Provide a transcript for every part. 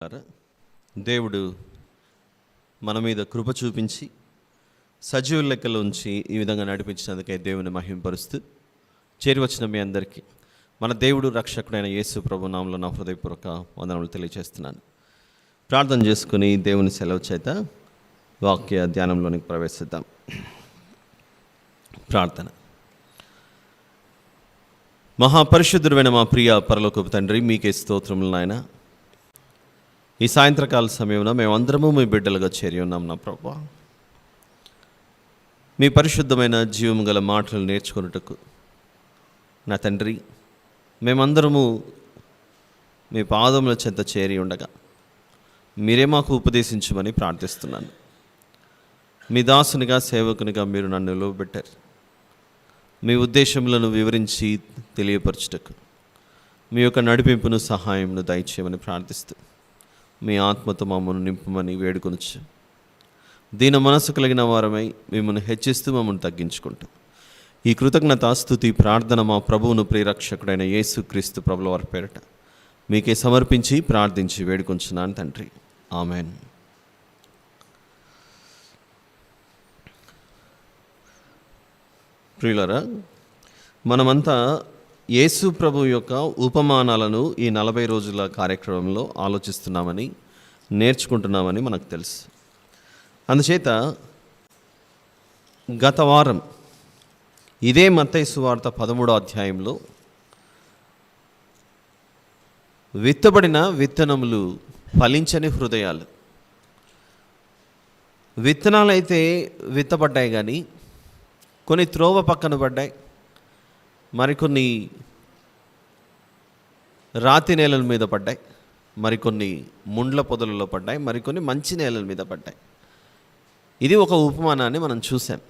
దేవుడు మన మీద కృప చూపించి సజీవుల లెక్కలో ఉంచి ఈ విధంగా నడిపించినందుకే దేవుని మహింపరుస్తూ చేరివచ్చిన మీ అందరికీ మన దేవుడు రక్షకుడైన యేసు ప్రభు నామములో నా హృదయపూర్వక వందనములు తెలియజేస్తున్నాను. ప్రార్థన చేసుకుని దేవుని సెలవు చేత వాక్య ధ్యానంలోనికి ప్రవేశిద్దాం. ప్రార్థన. మహాపరిశుద్ధుడైన మా ప్రియ పరలోకపు తండ్రి, మీకే స్తోత్రములు నాయన. ఈ సాయంత్రకాల సమయంలో మేమందరము మీ బిడ్డలుగా చేరి ఉన్నాం నా ప్రభువా. మీ పరిశుద్ధమైన జీవము గల మాటలు నేర్చుకున్నట్టుకు నా తండ్రి, మేమందరము మీ పాదముల చెంత చేరి ఉండగా మీరే మాకు ఉపదేశించమని ప్రార్థిస్తున్నాను. మీ దాసునిగా సేవకునిగా మీరు నన్ను నిలవబెట్టారు. మీ ఉద్దేశములను వివరించి తెలియపరచుటకు మీ యొక్క నడిపింపును సహాయమును దయచేయమని ప్రార్థిస్తూ మీ ఆత్మతో మమ్మల్ని నింపమని వేడుకొనొచ్చు. దీన మనసు కలిగిన వారమై మిమ్మల్ని హెచ్చిస్తూ మమ్మల్ని తగ్గించుకుంటూ ఈ కృతజ్ఞతాస్తుతి ప్రార్థన మా ప్రభువును ప్రియరక్షకుడైన యేసుక్రీస్తు ప్రభుల వారి పేరట మీకే సమర్పించి ప్రార్థించి వేడుకొంచున్నాను తండ్రి. ఆమెన్. ప్రియులారా, మనమంతా యేసు ప్రభు యొక్క ఉపమానాలను ఈ 40 రోజుల కార్యక్రమంలో ఆలోచిస్తున్నామని, నేర్చుకుంటున్నామని మనకు తెలుసు. అందుచేత గత వారం ఇదే మత్తయి సువార్త 13వ అధ్యాయంలో విత్తబడిన విత్తనములు ఫలించని హృదయాలు, విత్తనాలు అయితే విత్తబడ్డాయి కానీ కొన్ని త్రోవ పక్కన పడ్డాయి, మరికొన్ని రాతి నేలల మీద పడ్డాయి, మరికొన్ని ముండ్ల పొదలలో పడ్డాయి, మరికొన్ని మంచి నేలల మీద పడ్డాయి. ఇది ఒక ఉపమానాన్ని మనం చూసాం.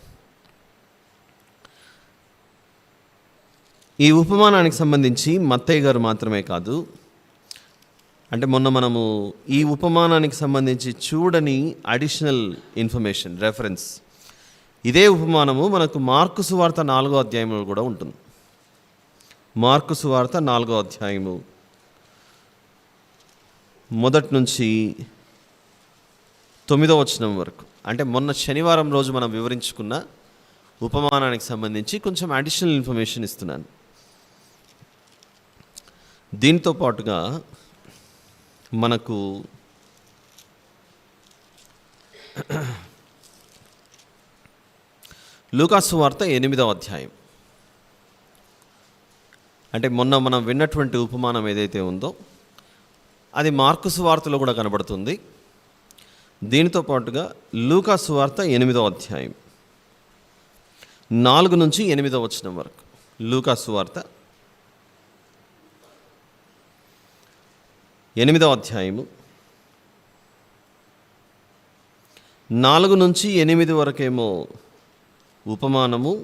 ఈ ఉపమానానికి సంబంధించి మత్తయ్య గారు మాత్రమే కాదు, అంటే మొన్న మనము ఈ ఉపమానానికి సంబంధించి చూడని అడిషనల్ ఇన్ఫర్మేషన్ రెఫరెన్స్, ఇదే ఉపమానము మనకు మార్కు సువార్త 4వ అధ్యాయంలో కూడా ఉంటుంది. మార్కు సువార్త 4వ అధ్యాయము మొదటి నుంచి 9వ వచనం వరకు, అంటే మొన్న శనివారం రోజు మనం వివరించుకున్న ఉపమానానికి సంబంధించి కొంచెం అడిషనల్ ఇన్ఫర్మేషన్ ఇస్తున్నాను. దీంతో పాటుగా మనకు లూకాసు వార్త 8వ అధ్యాయం, అంటే మొన్న మనం విన్నటువంటి ఉపమానం ఏదైతే ఉందో అది మార్కు సువార్తలో కూడా కనబడుతుంది. దీనితో పాటుగా లూకాసు వార్త 8వ అధ్యాయం 4 నుంచి 8వ వచనం వరకు, లూకాసు వార్త 8వ అధ్యాయము 4 నుంచి 8 వరకేమో ఉపమానము,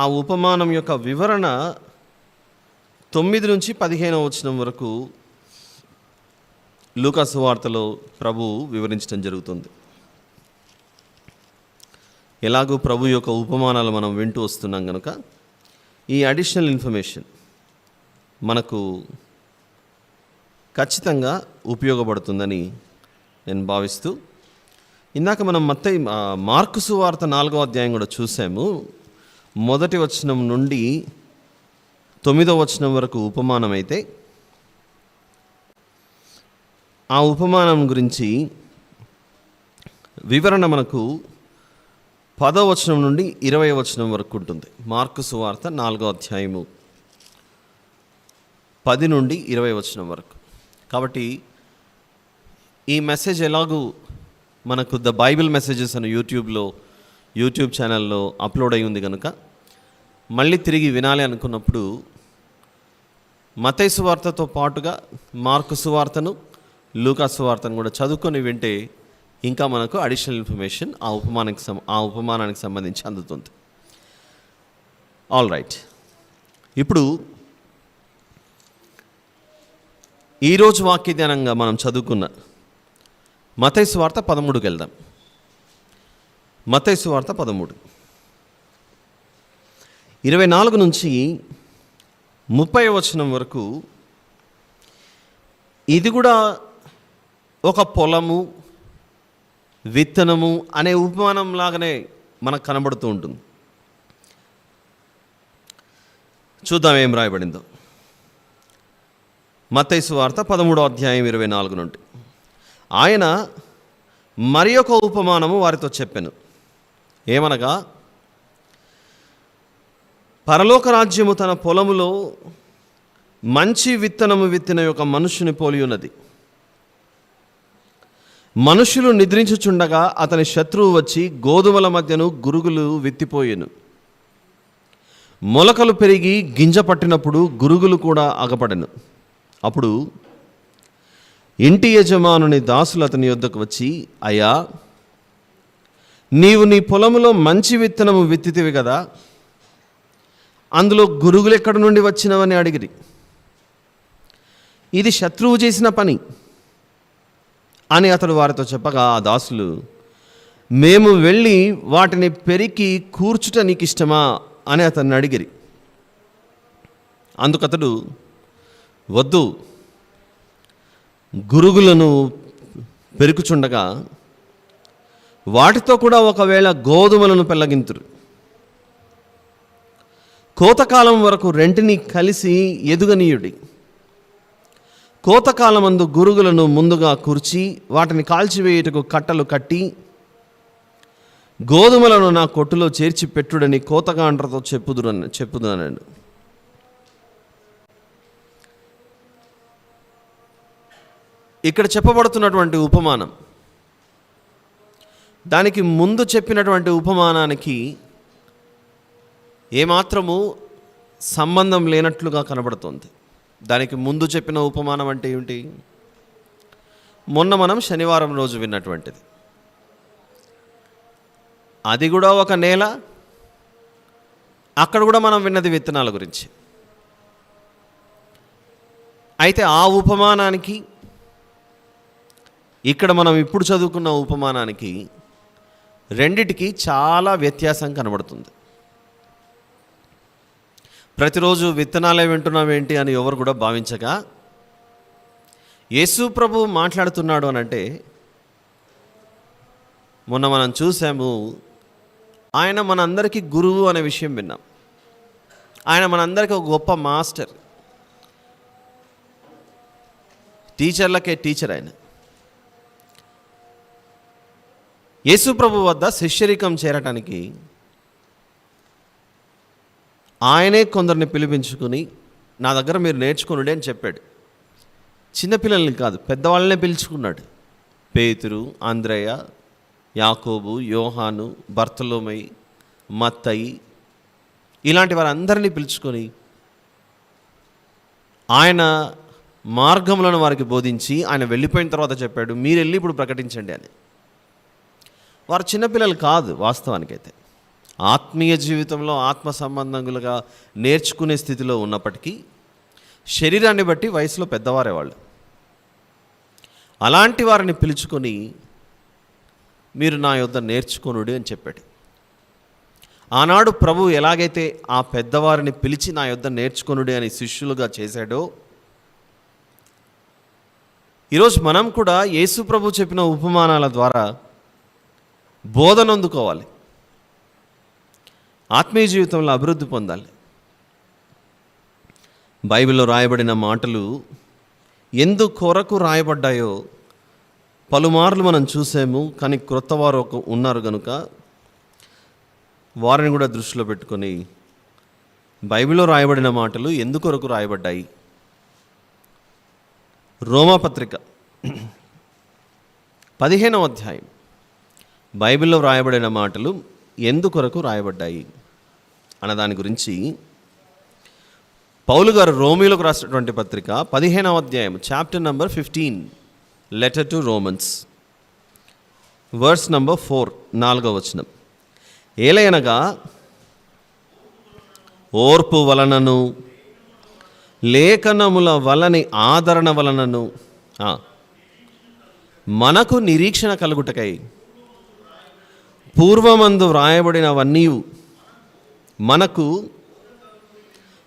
ఆ ఉపమానం యొక్క వివరణ 9 నుంచి 15వ వచనం వరకు లూకాసు వార్తలో ప్రభువు వివరించడం జరుగుతుంది. ఎలాగో ప్రభు యొక్క ఉపమానాలు మనం వింటూ వస్తున్నాం కనుక ఈ అడిషనల్ ఇన్ఫర్మేషన్ మనకు ఖచ్చితంగా ఉపయోగపడుతుందని నేను భావిస్తూ, ఇందాక మనం మార్కు సువార్త 4వ అధ్యాయం కూడా చూసాము. మొదటి వచనం నుండి 9వ వచనం వరకు ఉపమానం అయితే, ఆ ఉపమానం గురించి వివరణ మనకు 10వ వచనం నుండి 20వ వచనం వరకు ఉంటుంది. మార్కు సువార్త 4వ అధ్యాయము 10 నుండి 20వ వచనం వరకు. కాబట్టి ఈ మెసేజ్ ఎలాగూ మనకు ద బైబిల్ మెసేజెస్ అని యూట్యూబ్ ఛానల్లో అప్లోడ్ అయి ఉంది కనుక మళ్ళీ తిరిగి వినాలి అనుకున్నప్పుడు మత్తయి సువార్తతో పాటుగా మార్కు సువార్తను, లూకాసు సువార్తను కూడా చదువుకొని వింటే ఇంకా మనకు అడిషనల్ ఇన్ఫర్మేషన్ ఆ ఉపమానానికి సంబంధించి అందుతుంది. ఆల్ రైట్, ఇప్పుడు ఈరోజు వాక్య ధ్యానంగా మనం చదువుకున్న మత్తయి సువార్త 13కి వెళ్దాం. మత్తయి సువార్త 13 24 నుంచి 30వ వచనం వరకు ఇది కూడా ఒక పొలము, విత్తనము అనే ఉపమానం లాగానే మనకు కనబడుతూ ఉంటుంది. చూద్దాం ఏం రాయబడిందో. మత్తయి సువార్త 13వ అధ్యాయం 24 నుండి. ఆయన మరి ఒక ఉపమానము వారితో చెప్పెను. ఏమనగా, పరలోక రాజ్యము తన పొలములో మంచి విత్తనము విత్తిన ఒక మనుషుని పోలి ఉన్నది. మనుషులు నిద్రించుచుండగా అతని శత్రువు వచ్చి గోధుమల మధ్యను గురుగులు విత్తిపోయెను. మొలకలు పెరిగి గింజ పట్టినప్పుడు గురుగులు కూడా అగపడెను. అప్పుడు ఇంటి యజమానుని దాసులు అతని యొద్దకు వచ్చి, అయ్యా, నీవు నీ పొలములో మంచి విత్తనము విత్తితివి కదా, అందులో గురుగులు ఎక్కడి నుండి వచ్చినవని అడిగిరి. ఇది శత్రువు చేసిన పని అని అతడు వారితో చెప్పగా, ఆ దాసులు, మేము వెళ్ళి వాటిని పెరికి కూర్చుట నీకు ఇష్టమా అని అతన్ని అడిగిరి. అందుకతడు, వద్దు, గురుగులను పెరుకుచుండగా వాటితో కూడా ఒకవేళ గోధుమలను పెళ్ళగింతురు. కోతకాలం వరకు రెంటిని కలిసి ఎదుగనీయుడి. కోతకాలమందు గురుగులను ముందుగా కూర్చి వాటిని కాల్చివేయుటకు కట్టలు కట్టి గోధుమలను నా కొట్టులో చేర్చి పెట్టుడని కోతగాండ్రతో చెప్పుదునన్నాడు. ఇక్కడ చెప్పబడుతున్నటువంటి ఉపమానం దానికి ముందు చెప్పినటువంటి ఉపమానానికి ఏమాత్రము సంబంధం లేనట్లుగా కనబడుతుంది. దానికి ముందు చెప్పిన ఉపమానం అంటే ఏమిటి? మొన్న మనం శనివారం రోజు విన్నటువంటిది. అది కూడా ఒక నేల, అక్కడ కూడా మనం విన్నది విత్తనాల గురించి. అయితే ఆ ఉపమానానికి ఇక్కడ మనం ఇప్పుడు చదువుకున్న ఉపమానానికి రెండిటికి చాలా వ్యత్యాసం కనబడుతుంది. ప్రతిరోజు విత్తనాలే వింటున్నామేంటి అని ఎవరు కూడా భావించగా, యేసు ప్రభు మాట్లాడుతున్నాడు అని అంటే, మొన్న మనం చూసాము, ఆయన మనందరికీ గురువు అనే విషయం విన్నాం. ఆయన మనందరికీ ఒక గొప్ప మాస్టర్, టీచర్లకే టీచర్. ఆయన యేసు ప్రభు వద్ద శిష్యరికం చేరటానికి ఆయనే కొందరిని పిలిపించుకుని, నా దగ్గర మీరు నేర్చుకునుడి అని చెప్పాడు. చిన్నపిల్లల్ని కాదు, పెద్దవాళ్ళనే పిలుచుకున్నాడు. పేతురు, అంద్రయ్య, యాకోబు, యోహాను, బర్తలోమై, మత్తయి, ఇలాంటి వారందరినీ పిలుచుకొని ఆయన మార్గములను వారికి బోధించి ఆయన వెళ్ళిపోయిన తర్వాత చెప్పాడు, మీరు వెళ్ళి ఇప్పుడు ప్రకటించండి అని. వారు చిన్నపిల్లలు కాదు, వాస్తవానికైతే ఆత్మీయ జీవితంలో ఆత్మ సంబంధంగా నేర్చుకునే స్థితిలో ఉన్నప్పటికీ శరీరాన్ని బట్టి వయసులో పెద్దవారే వాళ్ళు. అలాంటి వారిని పిలుచుకొని మీరు నా యొద్ద నేర్చుకొనుడి అని చెప్పాడు. ఆనాడు ప్రభు ఎలాగైతే ఆ పెద్దవారిని పిలిచి నా యొద్ద నేర్చుకొనుడి అని శిష్యులుగా చేశాడో, ఈరోజు మనం కూడా యేసు ప్రభు చెప్పిన ఉపమానాల ద్వారా బోధన అందుకోవాలి, ఆత్మీయ జీవితంలో అభివృద్ధి పొందాలి. బైబిల్లో రాయబడిన మాటలు ఎందుకొరకు రాయబడ్డాయో పలుమార్లు మనం చూసాము. కానీ క్రొత్త వారు ఉన్నారు కనుక వారిని కూడా దృష్టిలో పెట్టుకొని బైబిల్లో రాయబడిన మాటలు ఎందుకొరకు రాయబడ్డాయి. రోమాపత్రిక 15వ అధ్యాయం, బైబిల్లో రాయబడిన మాటలు ఎందుకొరకు రాయబడ్డాయి అన్న దాని గురించి పౌలు గారు రోమీలకు రాసినటువంటి పత్రిక 15వ అధ్యాయం, chapter number 15, letter to Romans, verse number 4, 4వ వచనం. ఏలయనగా ఓర్పు వలనను లేఖనముల వలని ఆదరణ వలనను మనకు నిరీక్షణ కలుగుటకై పూర్వమందు వ్రాయబడినవన్నీ మనకు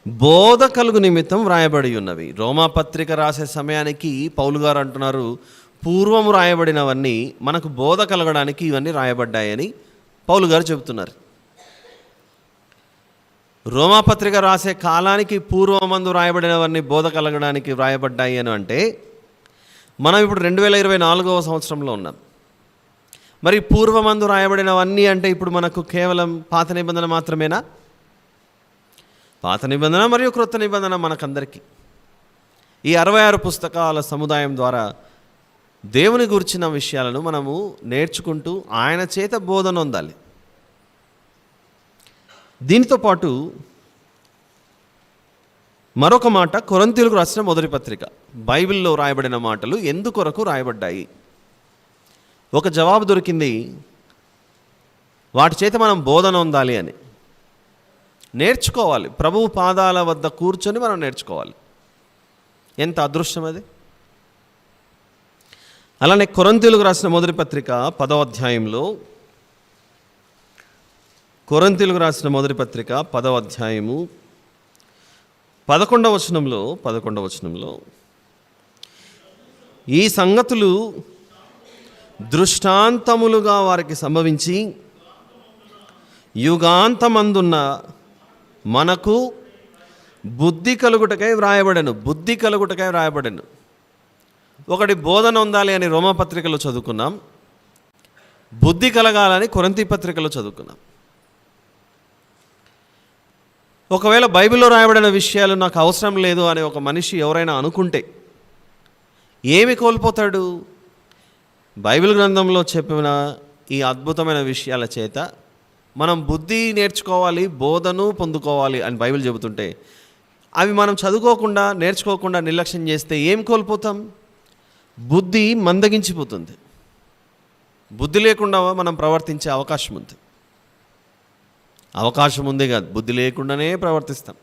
బోధ కలుగు నిమిత్తం వ్రాయబడి ఉన్నవి. రోమాపత్రిక రాసే సమయానికి పౌలు గారు అంటున్నారు, పూర్వము రాయబడినవన్నీ మనకు బోధ కలగడానికి ఇవన్నీ రాయబడ్డాయని పౌలు గారు చెబుతున్నారు. రోమాపత్రిక రాసే కాలానికి పూర్వమందు రాయబడినవన్నీ బోధ కలగడానికి వ్రాయబడ్డాయి అని అంటే మనం ఇప్పుడు 2024వ సంవత్సరంలో ఉన్నాం. మరి పూర్వమందు రాయబడినవన్నీ అంటే ఇప్పుడు మనకు కేవలం పాత నిబంధన మాత్రమేనా? పాత నిబంధన మరియు క్రొత్త నిబంధన మనకందరికీ. ఈ 66 పుస్తకాల సముదాయం ద్వారా దేవుని గురించిన విషయాలను మనము నేర్చుకుంటూ ఆయన చేత బోధన పొందాలి. దీనితో పాటు మరొక మాట, కొరింథీయులకు రాసిన మొదటి పత్రిక, బైబిల్లో రాయబడిన మాటలు ఎందుకొరకు రాయబడ్డాయి? ఒక జవాబు దొరికింది, వాటి చేత మనం బోధన పొందాలి అని. నేర్చుకోవాలి, ప్రభువు పాదాల వద్ద కూర్చొని మనం నేర్చుకోవాలి. ఎంత అదృష్టం అది! అలానే కొరింథీయులకు రాసిన మొదటి పత్రిక 10వ అధ్యాయంలో, కొరింథీయులకు రాసిన మొదటి పత్రిక 10వ అధ్యాయము 11వ వచనంలో ఈ సంగతులు దృష్టాంతములుగా వారికి సంభవించి యుగాంతమందున్న మనకు బుద్ధి కలుగుటకై వ్రాయబడెను. ఒకటి బోధన ఉండాలి అని రోమపత్రికలో చదువుకున్నాం, బుద్ధి కలగాలని కొరింథీ పత్రికలో చదువుకున్నాం. ఒకవేళ బైబిల్లో రాయబడిన విషయాలు నాకు అవసరం లేదు అని ఒక మనిషి ఎవరైనా అనుకుంటే ఏమి కోల్పోతాడు? బైబిల్ గ్రంథంలో చెప్పిన ఈ అద్భుతమైన విషయాల చేత మనం బుద్ధి నేర్చుకోవాలి, బోధను పొందుకోవాలి అని బైబిల్ చెబుతుంటే అవి మనం చదువుకోకుండా నేర్చుకోకుండా నిర్లక్ష్యం చేస్తే ఏం కోల్పోతాం? బుద్ధి మందగించిపోతుంది. బుద్ధి లేకుండా మనం ప్రవర్తించే అవకాశం ఉంది. అవకాశం ఉంది కాదు, బుద్ధి లేకుండానే ప్రవర్తిస్తాం.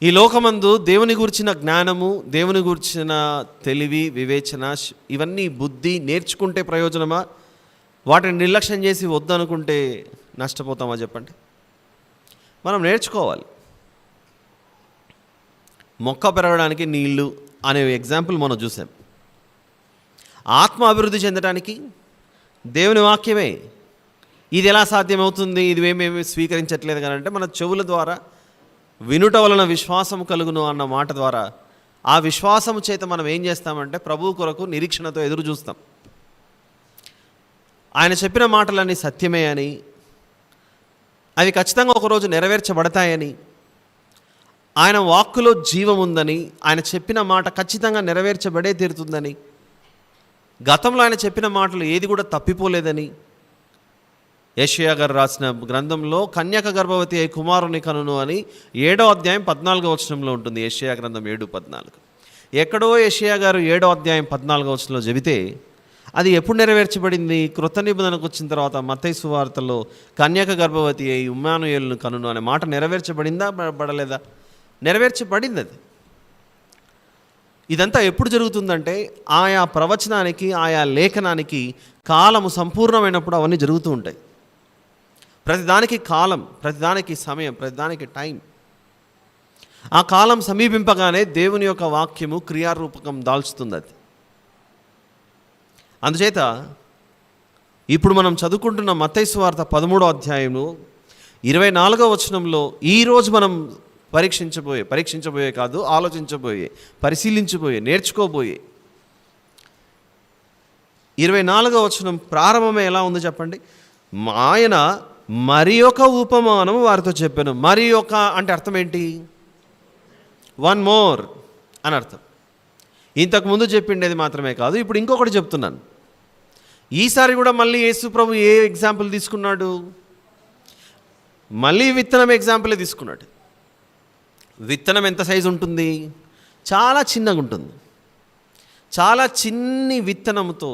ఈ లోకమందు దేవుని గురించిన జ్ఞానము, దేవుని గురించిన తెలివి, వివేచన, ఇవన్నీ బుద్ధి నేర్చుకుంటే ప్రయోజనమా? వాటిని నిర్లక్ష్యం చేసి వద్దనుకుంటే నష్టపోతామా? చెప్పండి. మనం నేర్చుకోవాలి. మొక్క పెరగడానికి నీళ్ళు అనే ఎగ్జాంపుల్ మనం చూసాం. ఆత్మ అభివృద్ధి చెందడానికి దేవుని వాక్యమే. ఇది ఎలా సాధ్యమవుతుంది? ఇది మేమేమి స్వీకరించట్లేదు కానీ అంటే మన చెవుల ద్వారా వినుట వలన విశ్వాసము కలుగును అన్న మాట ద్వారా ఆ విశ్వాసము చేత మనం ఏం చేస్తామంటే ప్రభువు కొరకు నిరీక్షణతో ఎదురు చూస్తాం. ఆయన చెప్పిన మాటలన్నీ సత్యమే అని, అవి ఖచ్చితంగా ఒకరోజు నెరవేర్చబడతాయని, ఆయన వాక్కులో జీవం ఉందని, ఆయన చెప్పిన మాట ఖచ్చితంగా నెరవేర్చబడే తీరుతుందని, గతంలో ఆయన చెప్పిన మాటలు ఏది కూడా తప్పిపోలేదని, యెషయా గారు రాసిన గ్రంథంలో కన్యక గర్భవతి అయి కుమారుని కనును అని 7వ అధ్యాయం 14వ వచనంలో ఉంటుంది. యెషయా గ్రంథం 7:14. ఎక్కడో యెషయా గారు 7వ అధ్యాయం 14వ వచనంలో చెబితే అది ఎప్పుడు నెరవేర్చబడింది? క్రొత్త నిబంధనకు వచ్చిన తర్వాత మత్తయి సువార్తలో కన్యక గర్భవతి అయి ఇమ్మానుయేలును కనును అనే మాట నెరవేర్చబడిందా పడలేదా? నెరవేర్చబడింది. అది ఇదంతా ఎప్పుడు జరుగుతుందంటే ఆయా ప్రవచనానికి, ఆయా లేఖనానికి కాలము సంపూర్ణమైనప్పుడు అవన్నీ జరుగుతూ ఉంటాయి. ప్రతిదానికి కాలం, ప్రతిదానికి సమయం, ప్రతిదానికి టైం. ఆ కాలం సమీపింపగానే దేవుని యొక్క వాక్యము క్రియారూపకం దాల్చుతుంది. అది అందుచేత ఇప్పుడు మనం చదువుకుంటున్న మత్తయి సువార్త 13వ అధ్యాయము 24వ వచనంలో ఈరోజు మనం పరీక్షించబోయే కాదు, ఆలోచించబోయే, పరిశీలించబోయే, నేర్చుకోబోయే 24వ వచనం ప్రారంభమే ఎలా ఉంది చెప్పండి? ఆయన మరి ఒక ఉపమానము వారితో చెప్పాను. మరి ఒక అంటే అర్థం ఏంటి? వన్ మోర్ అని అర్థం. ఇంతకుముందు చెప్పిండేది మాత్రమే కాదు, ఇప్పుడు ఇంకొకటి చెప్తున్నాను. ఈసారి కూడా మళ్ళీ యేసు ప్రభు ఏ ఎగ్జాంపుల్ తీసుకున్నాడు? మళ్ళీ విత్తనం ఎగ్జాంపులే తీసుకున్నాడు. విత్తనం ఎంత సైజు ఉంటుంది? చాలా చిన్నగా ఉంటుంది. చాలా చిన్ని విత్తనంతో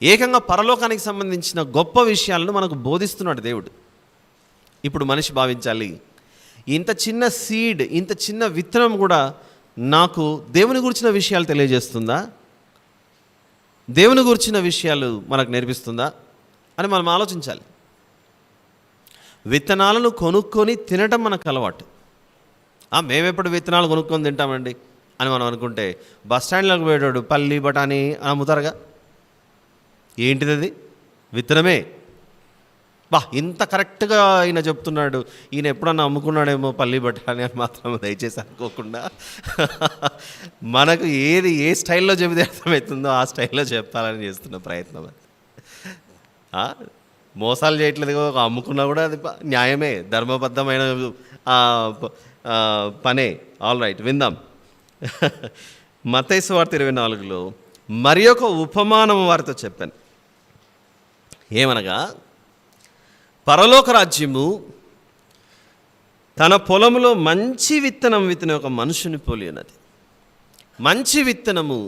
ఏకంగా పరలోకానికి సంబంధించిన గొప్ప విషయాలను మనకు బోధిస్తున్నాడు దేవుడు. ఇప్పుడు మనిషి భావించాలి, ఇంత చిన్న సీడ్, ఇంత చిన్న విత్తనం కూడా నాకు దేవుని గురించిన విషయాలు తెలియజేస్తుందా? దేవుని గురించిన విషయాలు మనకు నేర్పిస్తుందా అని మనం ఆలోచించాలి. విత్తనాలను కొనుక్కొని తినటం మనకు అలవాటు. మేమెప్పుడు విత్తనాలు కొనుక్కొని తింటామండి అని మనం అనుకుంటే, బస్ స్టాండ్లోకి పోయేటోడు పల్లి బఠానీ అని అమ్ముతారుగా. ఏంటిది అది? విత్తనమే. ఇంత కరెక్ట్గా ఈయన చెప్తున్నాడు, ఈయన ఎప్పుడన్నా అమ్ముకున్నాడేమో పల్లి బఠానీ అని మాత్రం దయచేసి అనుకోకుండా మనకు ఏ స్టైల్లో చెబితే అర్థమవుతుందో ఆ స్టైల్లో చెప్పాలని చేస్తున్న ప్రయత్నం అది. మోసాలు చేయట్లేదు, అమ్ముకున్నా కూడా అది న్యాయమే, ధర్మబద్ధమైన పనే. ఆల్ రైట్, విందాం. మత్తయి సువార్త 24లో మరి ఒక ఉపమానం వారితో చెప్పాను. ఏమనగా, పరలోక రాజ్యము తన పొలంలో మంచి విత్తనం విత్తిన ఒక మనుషుని పోలి ఉన్నది. మంచి విత్తనము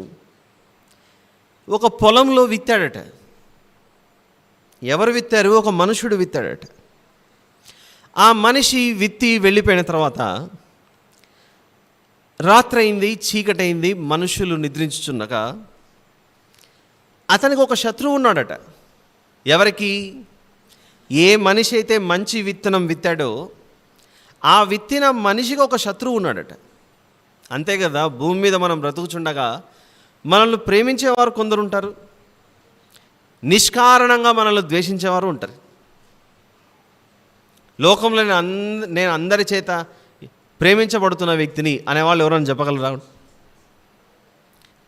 ఒక పొలంలో విత్తాడట. ఎవరు విత్తారు? ఒక మనుషుడు విత్తాడట. ఆ మనిషి విత్తి వెళ్ళిపోయిన తర్వాత రాత్రి అయింది, చీకటైంది, మనుషులు నిద్రించుచున్నగా అతనికి ఒక శత్రువు ఉన్నాడట. ఎవరికి? ఏ మనిషి అయితే మంచి విత్తనం విత్తాడో ఆ విత్తిన మనిషికి ఒక శత్రువు ఉన్నాడట. అంతే కదా, భూమి మీద మనం బ్రతుకుచుండగా మనల్ని ప్రేమించేవారు కొందరు ఉంటారు, నిష్కారణంగా మనల్ని ద్వేషించేవారు ఉంటారు. లోకంలో నేను అందరి చేత ప్రేమించబడుతున్న వ్యక్తిని అనేవాళ్ళు ఎవరైనా చెప్పగలరా?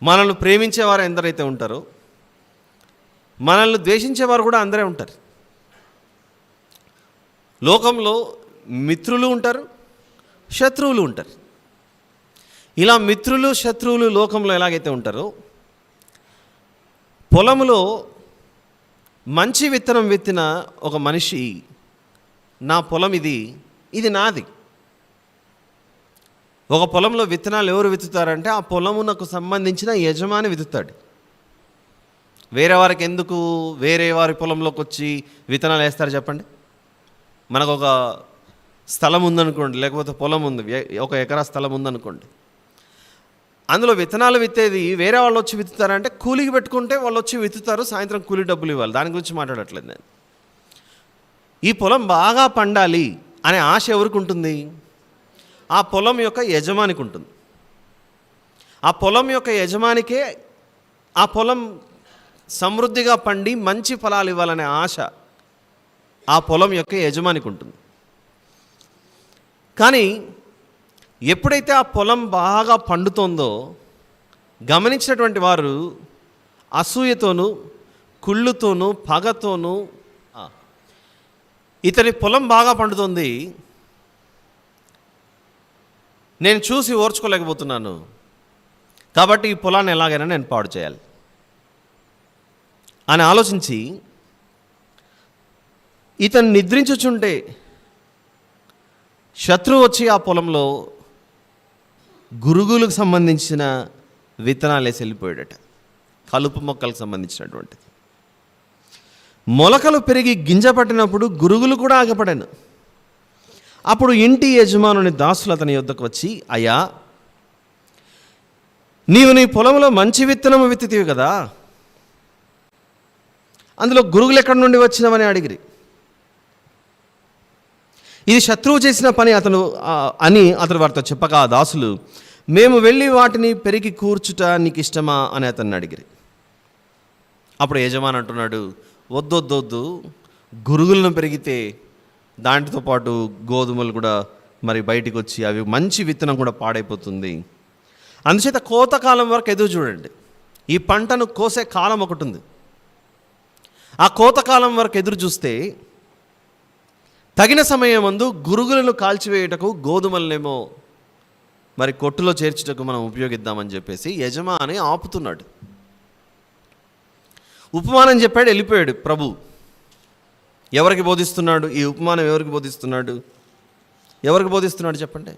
మనల్ని ప్రేమించేవారు ఎందరైతే ఉంటారో మనల్ని ద్వేషించేవారు కూడా అందరే ఉంటారు. లోకంలో మిత్రులు ఉంటారు, శత్రువులు ఉంటారు. ఇలా మిత్రులు శత్రువులు లోకంలో ఎలాగైతే ఉంటారో, పొలంలో మంచి విత్తనం విత్తిన ఒక మనిషి, నా పొలం ఇది నాది. ఒక పొలంలో విత్తనాలు ఎవరు విత్తుతారంటే ఆ పొలమునకు సంబంధించిన యజమాని విత్తుతాడు. వేరే వారికి ఎందుకు వేరే వారి పొలంలోకి వచ్చి విత్తనాలు వేస్తారు చెప్పండి? మనకు ఒక స్థలం ఉందనుకోండి, లేకపోతే పొలం ఉంది, 1 ఎకరా స్థలం ఉందనుకోండి, అందులో విత్తనాలు విత్తేది వేరే వాళ్ళు వచ్చి విత్తుతారంటే కూలికి పెట్టుకుంటే వాళ్ళు వచ్చి విత్తుతారు, సాయంత్రం కూలి డబ్బులు ఇవ్వాలి. దాని గురించి మాట్లాడట్లేదు నేను. ఈ పొలం బాగా పండాలి అనే ఆశ ఎవరికి ఉంటుంది? ఆ పొలం యొక్క యజమానికి ఉంటుంది. ఆ పొలం యొక్క యజమానికే ఆ పొలం సమృద్ధిగా పండి మంచి ఫలాలు ఇవ్వాలనే ఆశ ఆ పొలం యొక్క యజమానికి ఉంటుంది. కానీ ఎప్పుడైతే ఆ పొలం బాగా పండుతోందో గమనించినటువంటి వారు అసూయతోనూ కుళ్ళుతోనూ పగతోనూ, ఇతని పొలం బాగా పండుతుంది, నేను చూసి ఓర్చుకోలేకపోతున్నాను, కాబట్టి ఈ పొలాన్ని ఎలాగైనా నేను పాడు చేయాలి అని ఆలోచించి ఇతను నిద్రించుచుంటే శత్రువు వచ్చి ఆ పొలంలో గురుగులకు సంబంధించిన విత్తనాలు వేసి వెళ్ళిపోయాడట. కలుపు మొక్కలకు సంబంధించినటువంటిది. మొలకలు పెరిగి గింజ పట్టినప్పుడు గురుగులు కూడా ఆగపడాను. అప్పుడు ఇంటి యజమానుని దాసులు అతని యొద్దకు వచ్చి, అయ్యా, నీవు నీ పొలంలో మంచి విత్తనము విత్తితివి కదా, అందులో గురుగులు ఎక్కడి నుండి వచ్చినవని అడిగిరి. ఇది శత్రువు చేసిన పని అని అతను వారితో చెప్పగా దాసులు, మేము వెళ్ళి వాటిని పెరిగి కూర్చుట నీకు ఇష్టమా అని అతన్ని అడిగిరి. అప్పుడు యజమాని అంటున్నాడు, వద్దొద్దొద్దు, గురుగులను పెరిగితే దాంటితో పాటు గోధుమలు కూడా మరి బయటికి వచ్చి అవి మంచి విత్తనం కూడా పాడైపోతుంది. అందుచేత కోతకాలం వరకు ఎదురు చూడండి. ఈ పంటను కోసే కాలం ఒకటి ఉంది. ఆ కోతకాలం వరకు ఎదురు చూస్తే తగిన సమయం ముందు గురుగులను కాల్చివేయుటకు గోధుమలనేమో మరి కొట్టులో చేర్చుటకు మనం ఉపయోగిద్దామని చెప్పేసి యజమాని ఆపుతున్నాడు. ఉపమానం చెప్పాడు, వెళ్ళిపోయాడు ప్రభు. ఎవరికి బోధిస్తున్నాడు ఈ ఉపమానం? ఎవరికి బోధిస్తున్నాడు? ఎవరికి బోధిస్తున్నాడు చెప్పండి?